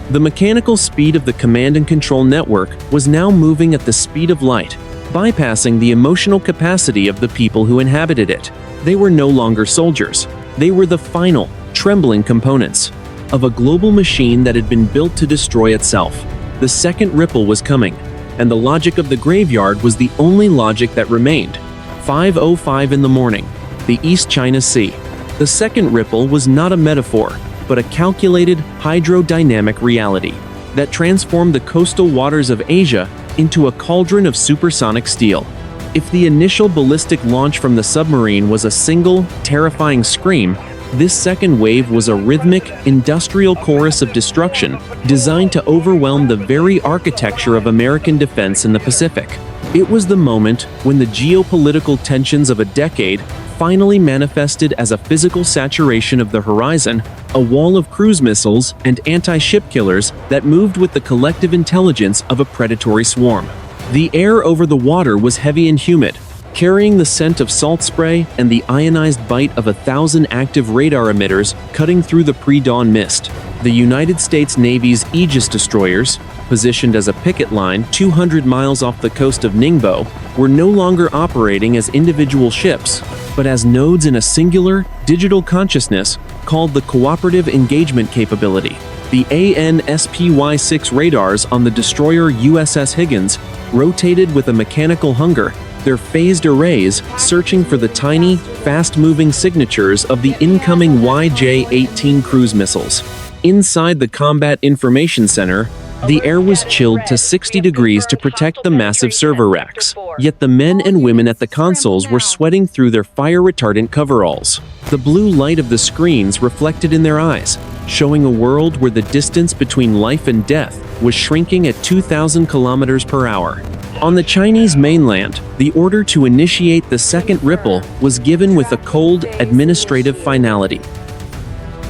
The mechanical speed of the command and control network was now moving at the speed of light, bypassing the emotional capacity of the people who inhabited it. They were no longer soldiers. They were the final, trembling components of a global machine that had been built to destroy itself. The second ripple was coming, and the logic of the graveyard was the only logic that remained. 5:05 in the morning, the East China Sea. The second ripple was not a metaphor, but a calculated hydrodynamic reality that transformed the coastal waters of Asia into a cauldron of supersonic steel. If the initial ballistic launch from the submarine was a single, terrifying scream, this second wave was a rhythmic, industrial chorus of destruction designed to overwhelm the very architecture of American defense in the Pacific. It was the moment when the geopolitical tensions of a decade finally manifested as a physical saturation of the horizon, a wall of cruise missiles and anti-ship killers that moved with the collective intelligence of a predatory swarm. The air over the water was heavy and humid, carrying the scent of salt spray and the ionized bite of 1,000 active radar emitters cutting through the pre-dawn mist. The United States Navy's Aegis destroyers, positioned as a picket line 200 miles off the coast of Ningbo, were no longer operating as individual ships, but as nodes in a singular, digital consciousness called the Cooperative Engagement Capability. The ANSPY-6 radars on the destroyer USS Higgins rotated with a mechanical hunger, their phased arrays searching for the tiny, fast-moving signatures of the incoming YJ-18 cruise missiles. Inside the Combat Information Center, the air was chilled to 60 degrees to protect the massive server racks. Yet the men and women at the consoles were sweating through their fire-retardant coveralls. The blue light of the screens reflected in their eyes, showing a world where the distance between life and death was shrinking at 2,000 kilometers per hour. On the Chinese mainland, the order to initiate the second ripple was given with a cold, administrative finality.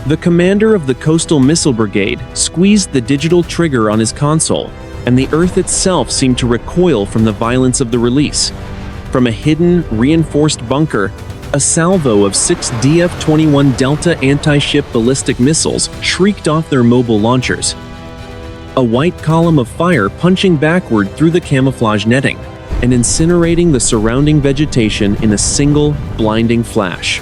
The commander of the Coastal Missile Brigade squeezed the digital trigger on his console, and the Earth itself seemed to recoil from the violence of the release. From a hidden, reinforced bunker, a salvo of 6 DF-21 Delta anti-ship ballistic missiles shrieked off their mobile launchers, a white column of fire punching backward through the camouflage netting and incinerating the surrounding vegetation in a single, blinding flash.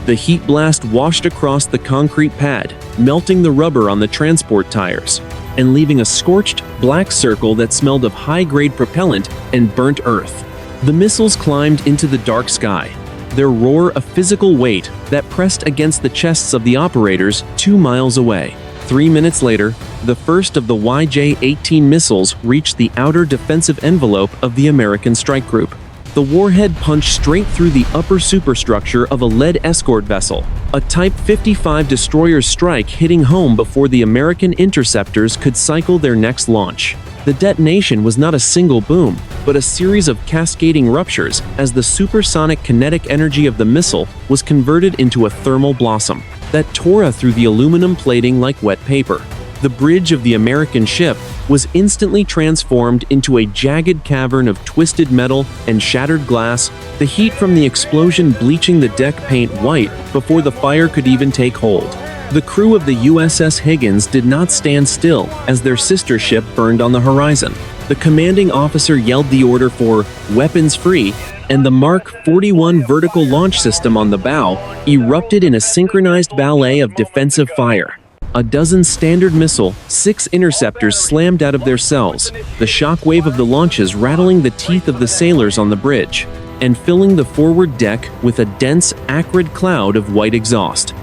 The heat blast washed across the concrete pad, melting the rubber on the transport tires, and leaving a scorched, black circle that smelled of high-grade propellant and burnt earth. The missiles climbed into the dark sky, their roar a physical weight that pressed against the chests of the operators 2 miles away. 3 minutes later, the first of the YJ-18 missiles reached the outer defensive envelope of the American strike group. The warhead punched straight through the upper superstructure of a lead escort vessel, a Type 55 destroyer's strike hitting home before the American interceptors could cycle their next launch. The detonation was not a single boom, but a series of cascading ruptures as the supersonic kinetic energy of the missile was converted into a thermal blossom that tore through the aluminum plating like wet paper. The bridge of the American ship was instantly transformed into a jagged cavern of twisted metal and shattered glass, the heat from the explosion bleaching the deck paint white before the fire could even take hold. The crew of the USS Higgins did not stand still as their sister ship burned on the horizon. The commanding officer yelled the order for "weapons free," and the Mark 41 vertical launch system on the bow erupted in a synchronized ballet of defensive fire. A dozen Standard missile, 6 interceptors slammed out of their cells, the shockwave of the launches rattling the teeth of the sailors on the bridge, and filling the forward deck with a dense, acrid cloud of white exhaust.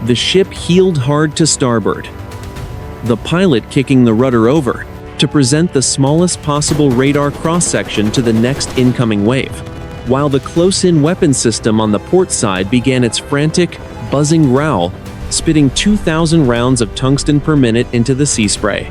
The ship heeled hard to starboard, the pilot kicking the rudder over to present the smallest possible radar cross-section to the next incoming wave, while the close-in weapon system on the port side began its frantic, buzzing growl, spitting 2,000 rounds of tungsten per minute into the sea spray.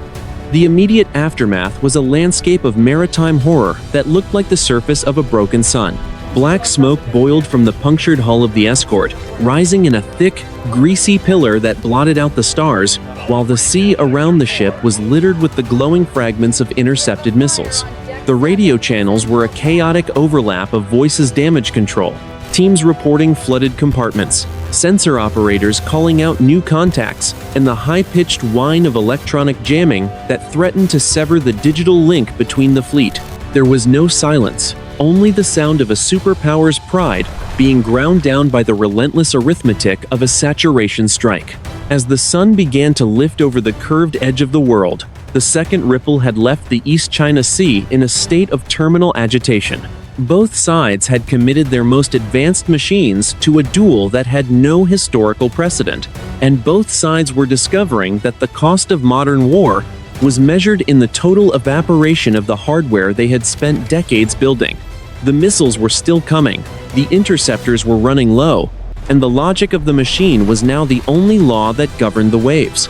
The immediate aftermath was a landscape of maritime horror that looked like the surface of a broken sun. Black smoke boiled from the punctured hull of the escort, rising in a thick, greasy pillar that blotted out the stars, while the sea around the ship was littered with the glowing fragments of intercepted missiles. The radio channels were a chaotic overlap of voices damage control, teams reporting flooded compartments, sensor operators calling out new contacts, and the high-pitched whine of electronic jamming that threatened to sever the digital link between the fleet. There was no silence, only the sound of a superpower's pride being ground down by the relentless arithmetic of a saturation strike. As the sun began to lift over the curved edge of the world, the second ripple had left the East China Sea in a state of terminal agitation. Both sides had committed their most advanced machines to a duel that had no historical precedent, and both sides were discovering that the cost of modern war was measured in the total evaporation of the hardware they had spent decades building. The missiles were still coming, the interceptors were running low, and the logic of the machine was now the only law that governed the waves.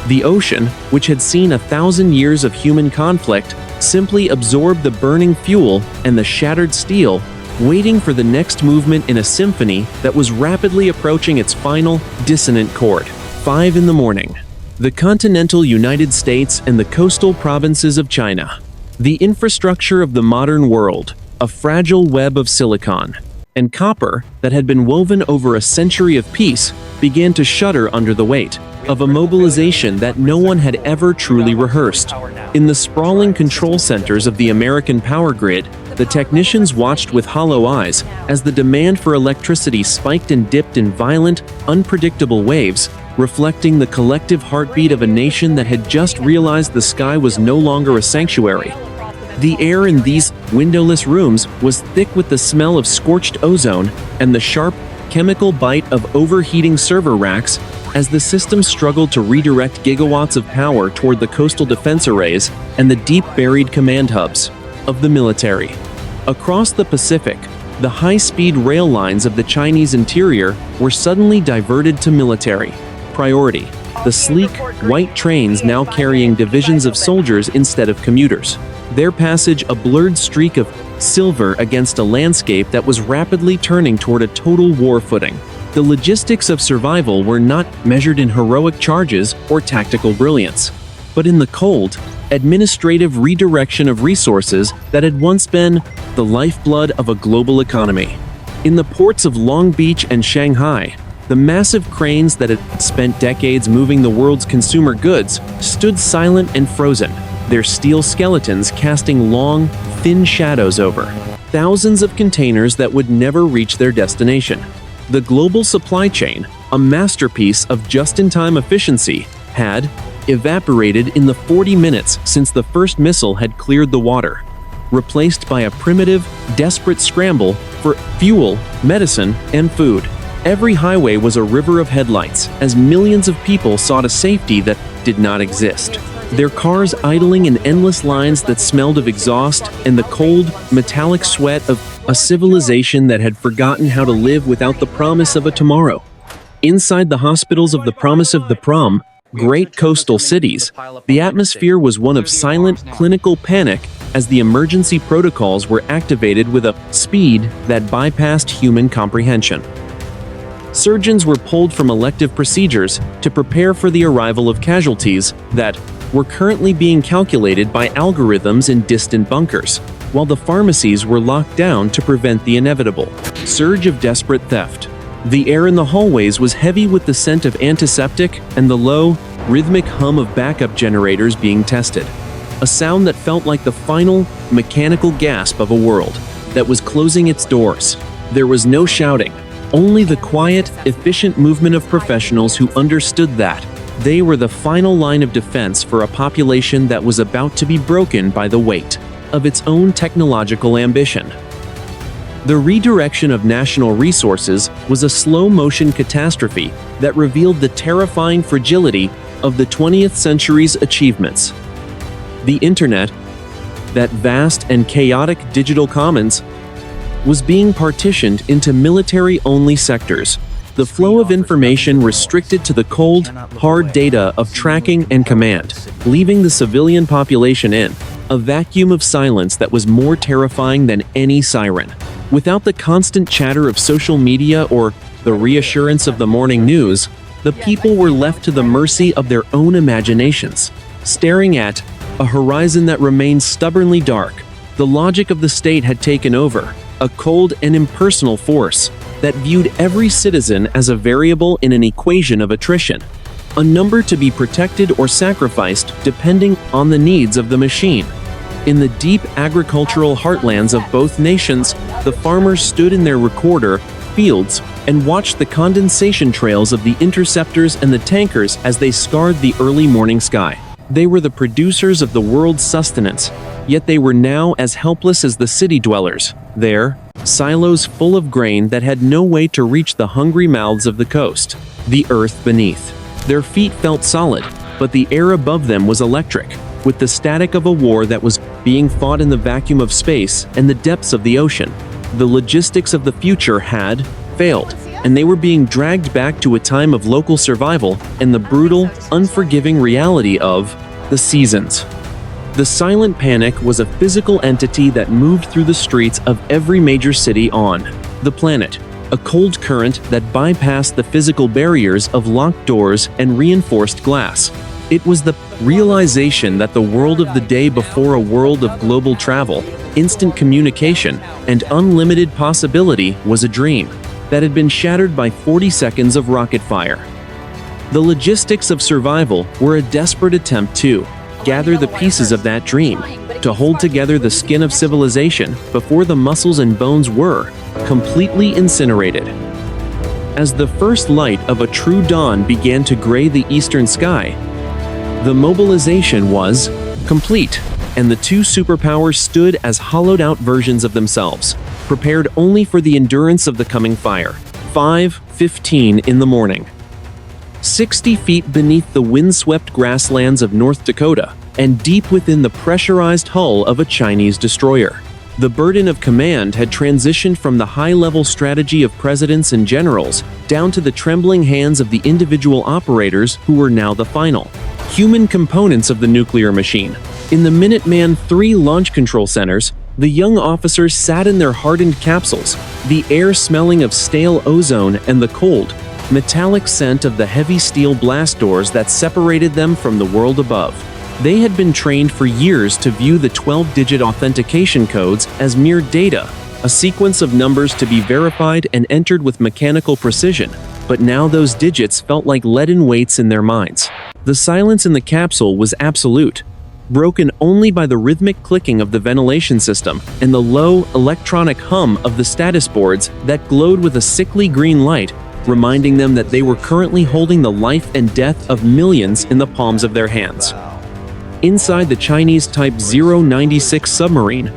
The ocean, which had seen 1,000 years of human conflict, simply absorbed the burning fuel and the shattered steel, waiting for the next movement in a symphony that was rapidly approaching its final, dissonant chord. 5 in the morning. The continental United States and the coastal provinces of China. The infrastructure of the modern world, a fragile web of silicon and copper that had been woven over a century of peace, began to shudder under the weight of a mobilization that no one had ever truly rehearsed. In the sprawling control centers of the American power grid, the technicians watched with hollow eyes as the demand for electricity spiked and dipped in violent, unpredictable waves, reflecting the collective heartbeat of a nation that had just realized the sky was no longer a sanctuary. The air in these windowless rooms was thick with the smell of scorched ozone and the sharp, chemical bite of overheating server racks as the system struggled to redirect gigawatts of power toward the coastal defense arrays and the deep-buried command hubs of the military. Across the Pacific, the high-speed rail lines of the Chinese interior were suddenly diverted to military priority, the sleek, white trains now carrying divisions of soldiers instead of commuters, their passage a blurred streak of silver against a landscape that was rapidly turning toward a total war footing. The logistics of survival were not measured in heroic charges or tactical brilliance, but in the cold, administrative redirection of resources that had once been the lifeblood of a global economy. In the ports of Long Beach and Shanghai, the massive cranes that had spent decades moving the world's consumer goods stood silent and frozen, their steel skeletons casting long, thin shadows over thousands of containers that would never reach their destination. The global supply chain, a masterpiece of just-in-time efficiency, had evaporated in the 40 minutes since the first missile had cleared the water, replaced by a primitive, desperate scramble for fuel, medicine, and food. Every highway was a river of headlights as millions of people sought a safety that did not exist. Their cars idling in endless lines that smelled of exhaust and the cold, metallic sweat of a civilization that had forgotten how to live without the promise of a tomorrow. Inside the hospitals of the promise of the prom, great coastal cities, the atmosphere was one of silent, clinical panic as the emergency protocols were activated with a speed that bypassed human comprehension. Surgeons were pulled from elective procedures to prepare for the arrival of casualties that were currently being calculated by algorithms in distant bunkers, while the pharmacies were locked down to prevent the inevitable surge of desperate theft. The air in the hallways was heavy with the scent of antiseptic and the low, rhythmic hum of backup generators being tested. a sound that felt like the final, mechanical gasp of a world that was closing its doors. There was no shouting, only the quiet, efficient movement of professionals who understood that they were the final line of defense for a population that was about to be broken by the weight of its own technological ambition. The redirection of national resources was a slow-motion catastrophe that revealed the terrifying fragility of the 20th century's achievements. The Internet, that vast and chaotic digital commons, was being partitioned into military-only sectors, the flow of information restricted to the cold, hard data of tracking and command, leaving the civilian population in a vacuum of silence that was more terrifying than any siren. Without the constant chatter of social media or the reassurance of the morning news, the people were left to the mercy of their own imaginations, staring at a horizon that remained stubbornly dark. The logic of the state had taken over, a cold and impersonal force that viewed every citizen as a variable in an equation of attrition, a number to be protected or sacrificed depending on the needs of the machine. In the deep agricultural heartlands of both nations, the farmers stood in their recorder fields and watched the condensation trails of the interceptors and the tankers as they scarred the early morning sky. They were the producers of the world's sustenance, yet they were now as helpless as the city dwellers. There, silos full of grain that had no way to reach the hungry mouths of the coast, the earth beneath. Their feet felt solid, but the air above them was electric, with the static of a war that was being fought in the vacuum of space and the depths of the ocean. The logistics of the future had failed, and they were being dragged back to a time of local survival and the brutal, unforgiving reality of the seasons. The silent panic was a physical entity that moved through the streets of every major city on the planet, a cold current that bypassed the physical barriers of locked doors and reinforced glass. It was the realization that the world of the day before a world of global travel, instant communication, and unlimited possibility was a dream that had been shattered by 40 seconds of rocket fire. The logistics of survival were a desperate attempt to gather the pieces of that dream, to hold together the skin of civilization before the muscles and bones were completely incinerated. As the first light of a true dawn began to gray the eastern sky, the mobilization was complete, and the two superpowers stood as hollowed-out versions of themselves, prepared only for the endurance of the coming fire. 5:15 in the morning. 60 feet beneath the windswept grasslands of North Dakota, and deep within the pressurized hull of a Chinese destroyer. The burden of command had transitioned from the high-level strategy of presidents and generals down to the trembling hands of the individual operators who were now the final human components of the nuclear machine. In the Minuteman III launch control centers, the young officers sat in their hardened capsules, the air smelling of stale ozone and the cold, metallic scent of the heavy steel blast doors that separated them from the world above. They had been trained for years to view the 12-digit authentication codes as mere data, a sequence of numbers to be verified and entered with mechanical precision, but now those digits felt like leaden weights in their minds. The silence in the capsule was absolute, broken only by the rhythmic clicking of the ventilation system and the low, electronic hum of the status boards that glowed with a sickly green light, reminding them that they were currently holding the life and death of millions in the palms of their hands. Inside the Chinese Type 096 submarine,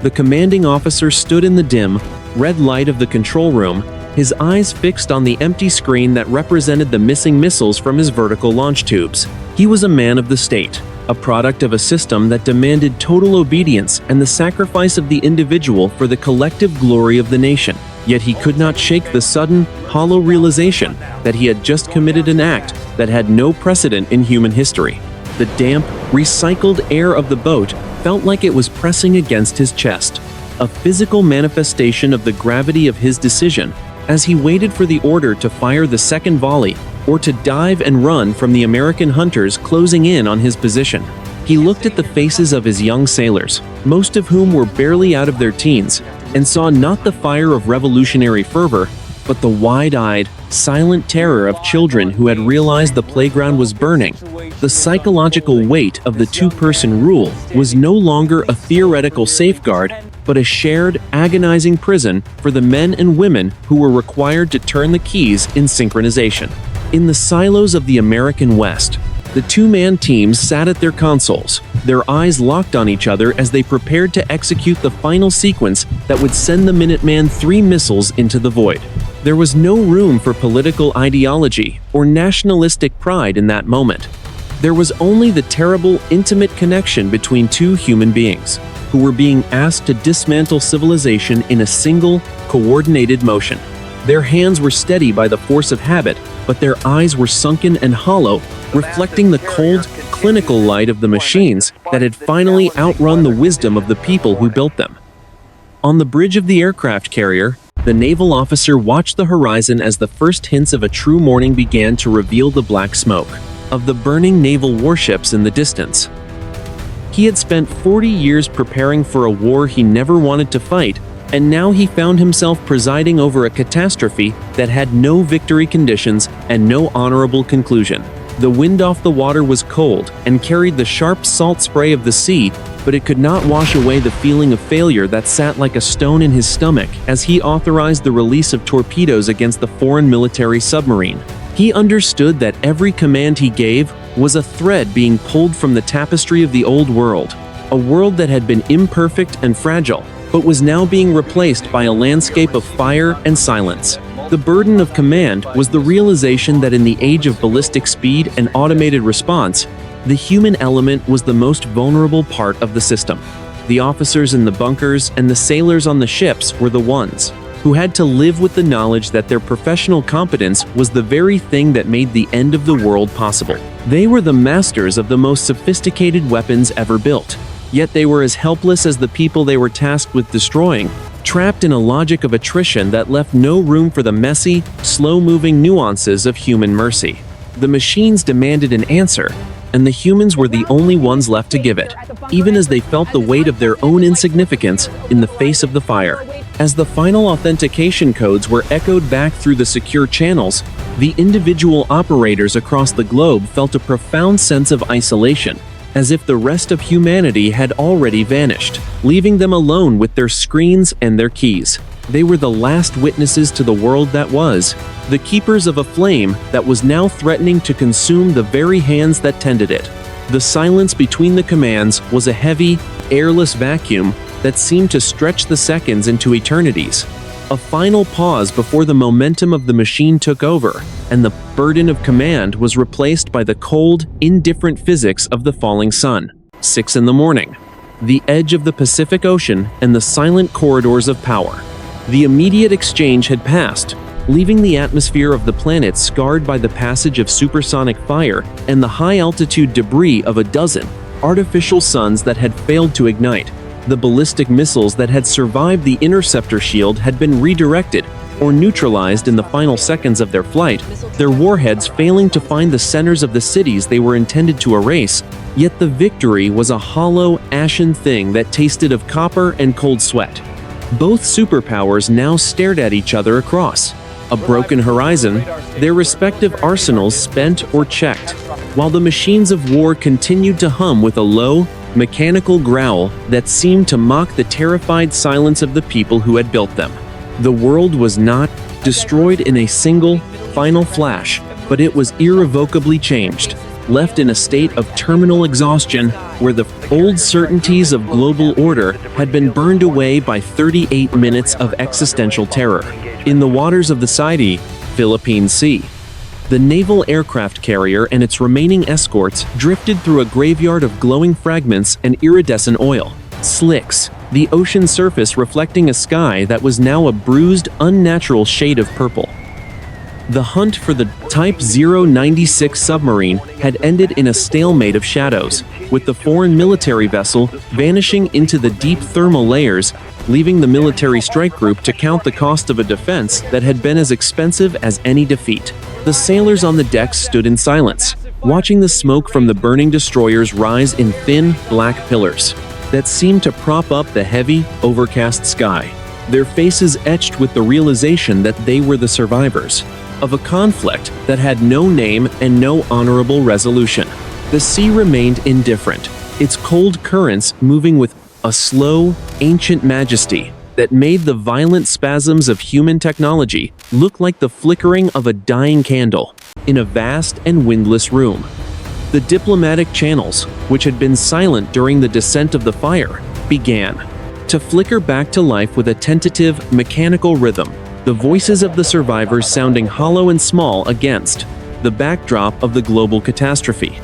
the commanding officer stood in the dim, red light of the control room, his eyes fixed on the empty screen that represented the missing missiles from his vertical launch tubes. He was a man of the state, a product of a system that demanded total obedience and the sacrifice of the individual for the collective glory of the nation. Yet he could not shake the sudden, hollow realization that he had just committed an act that had no precedent in human history. The damp, recycled air of the boat felt like it was pressing against his chest, a physical manifestation of the gravity of his decision as he waited for the order to fire the second volley or to dive and run from the American hunters closing in on his position. He looked at the faces of his young sailors, most of whom were barely out of their teens, and saw not the fire of revolutionary fervor, but the wide-eyed, silent terror of children who had realized the playground was burning, The psychological weight of the two-person rule was no longer a theoretical safeguard, but a shared, agonizing prison for the men and women who were required to turn the keys in synchronization. In the silos of the American West, the two-man teams sat at their consoles, their eyes locked on each other as they prepared to execute the final sequence that would send the Minuteman III missiles into the void. There was no room for political ideology or nationalistic pride in that moment. There was only the terrible, intimate connection between two human beings who were being asked to dismantle civilization in a single, coordinated motion. Their hands were steady by the force of habit, but their eyes were sunken and hollow, reflecting the cold, clinical light of the machines that had finally outrun the wisdom of the people who built them. On the bridge of the aircraft carrier, the naval officer watched the horizon as the first hints of a true morning began to reveal the black smoke of the burning naval warships in the distance. He had spent 40 years preparing for a war he never wanted to fight, and now he found himself presiding over a catastrophe that had no victory conditions and no honorable conclusion. The wind off the water was cold and carried the sharp salt spray of the sea, but it could not wash away the feeling of failure that sat like a stone in his stomach as he authorized the release of torpedoes against the foreign military submarine. He understood that every command he gave was a thread being pulled from the tapestry of the old world, a world that had been imperfect and fragile, but was now being replaced by a landscape of fire and silence. The burden of command was the realization that in the age of ballistic speed and automated response, the human element was the most vulnerable part of the system. The officers in the bunkers and the sailors on the ships were the ones who had to live with the knowledge that their professional competence was the very thing that made the end of the world possible. They were the masters of the most sophisticated weapons ever built, yet they were as helpless as the people they were tasked with destroying, trapped in a logic of attrition that left no room for the messy, slow-moving nuances of human mercy. The machines demanded an answer, and the humans were the only ones left to give it, even as they felt the weight of their own insignificance in the face of the fire. As the final authentication codes were echoed back through the secure channels, the individual operators across the globe felt a profound sense of isolation, as if the rest of humanity had already vanished, leaving them alone with their screens and their keys. They were the last witnesses to the world that was, the keepers of a flame that was now threatening to consume the very hands that tended it. The silence between the commands was a heavy, airless vacuum that seemed to stretch the seconds into eternities. A final pause before the momentum of the machine took over, and the burden of command was replaced by the cold, indifferent physics of the falling sun. 6 in the morning. The edge of the Pacific Ocean and the silent corridors of power. The immediate exchange had passed, leaving the atmosphere of the planet scarred by the passage of supersonic fire and the high-altitude debris of a dozen artificial suns that had failed to ignite. The ballistic missiles that had survived the interceptor shield had been redirected or neutralized in the final seconds of their flight, their warheads failing to find the centers of the cities they were intended to erase. Yet the victory was a hollow, ashen thing that tasted of copper and cold sweat. Both superpowers now stared at each other across a broken horizon, their respective arsenals spent or checked, while the machines of war continued to hum with a low, mechanical growl that seemed to mock the terrified silence of the people who had built them. The world was not destroyed in a single, final flash, but it was irrevocably changed, left in a state of terminal exhaustion where the old certainties of global order had been burned away by 38 minutes of existential terror. In the waters of the Side, Philippine Sea, the naval aircraft carrier and its remaining escorts drifted through a graveyard of glowing fragments and iridescent oil slicks, the ocean surface reflecting a sky that was now a bruised, unnatural shade of purple. The hunt for the Type 096 submarine had ended in a stalemate of shadows, with the foreign military vessel vanishing into the deep thermal layers, leaving the military strike group to count the cost of a defense that had been as expensive as any defeat. The sailors on the decks stood in silence, watching the smoke from the burning destroyers rise in thin, black pillars that seemed to prop up the heavy, overcast sky, their faces etched with the realization that they were the survivors of a conflict that had no name and no honorable resolution. The sea remained indifferent, its cold currents moving with a slow, ancient majesty that made the violent spasms of human technology look like the flickering of a dying candle in a vast and windless room. The diplomatic channels, which had been silent during the descent of the fire, began to flicker back to life with a tentative, mechanical rhythm, the voices of the survivors sounding hollow and small against the backdrop of the global catastrophe.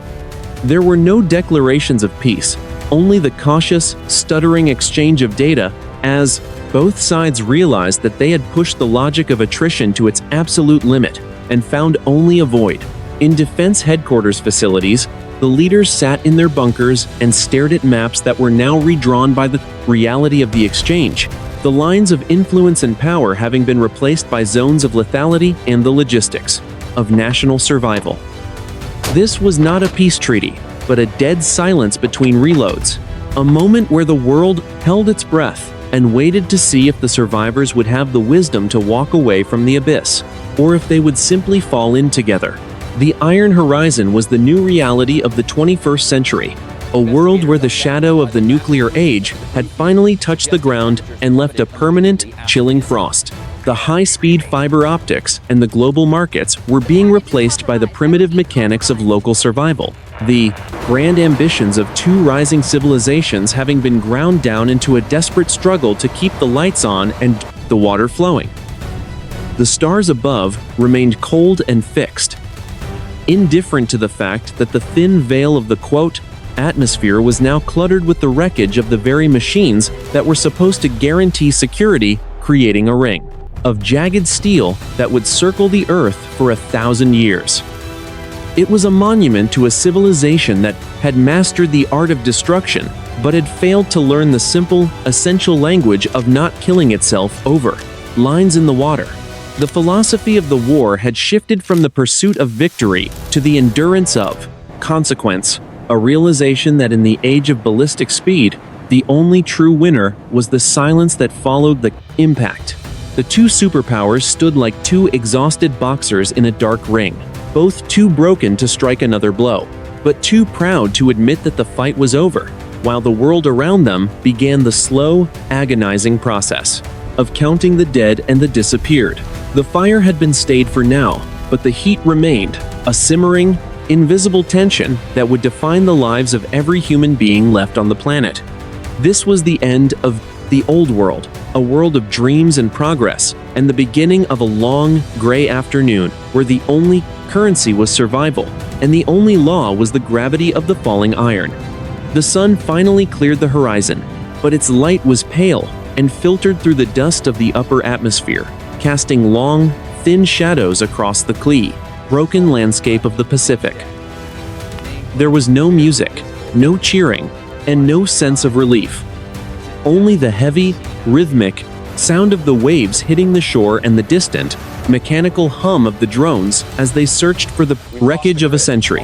There were no declarations of peace, only the cautious, stuttering exchange of data as both sides realized that they had pushed the logic of attrition to its absolute limit and found only a void. In defense headquarters facilities, the leaders sat in their bunkers and stared at maps that were now redrawn by the reality of the exchange, the lines of influence and power having been replaced by zones of lethality and the logistics of national survival. This was not a peace treaty, but a dead silence between reloads, a moment where the world held its breath and waited to see if the survivors would have the wisdom to walk away from the abyss, or if they would simply fall in together. The Iron Horizon was the new reality of the 21st century, a world where the shadow of the nuclear age had finally touched the ground and left a permanent, chilling frost. The high-speed fiber optics and the global markets were being replaced by the primitive mechanics of local survival, the grand ambitions of two rising civilizations having been ground down into a desperate struggle to keep the lights on and the water flowing. The stars above remained cold and fixed, indifferent to the fact that the thin veil of the, quote, atmosphere was now cluttered with the wreckage of the very machines that were supposed to guarantee security, creating a ring of jagged steel that would circle the Earth for 1,000 years. It was a monument to a civilization that had mastered the art of destruction, but had failed to learn the simple, essential language of not killing itself over lines in the water. The philosophy of the war had shifted from the pursuit of victory to the endurance of consequence, a realization that in the age of ballistic speed, the only true winner was the silence that followed the impact. The two superpowers stood like two exhausted boxers in a dark ring, both too broken to strike another blow, but too proud to admit that the fight was over, while the world around them began the slow, agonizing process of counting the dead and the disappeared. The fire had been stayed for now, but the heat remained, a simmering, invisible tension that would define the lives of every human being left on the planet. This was the end of the old world, a world of dreams and progress, and the beginning of a long, gray afternoon where the only currency was survival, and the only law was the gravity of the falling iron. The sun finally cleared the horizon, but its light was pale and filtered through the dust of the upper atmosphere, casting long, thin shadows across the clee, broken landscape of the Pacific. There was no music, no cheering, and no sense of relief. Only the heavy, rhythmic sound of the waves hitting the shore and the distant, mechanical hum of the drones as they searched for the wreckage of a century.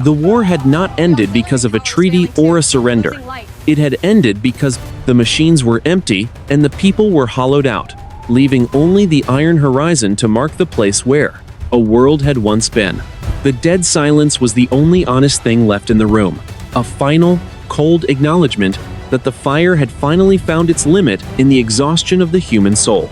The war had not ended because of a treaty or a surrender. It had ended because the machines were empty and the people were hollowed out, leaving only the Iron Horizon to mark the place where a world had once been. The dead silence was the only honest thing left in the room, a final, cold acknowledgement that the fire had finally found its limit in the exhaustion of the human soul.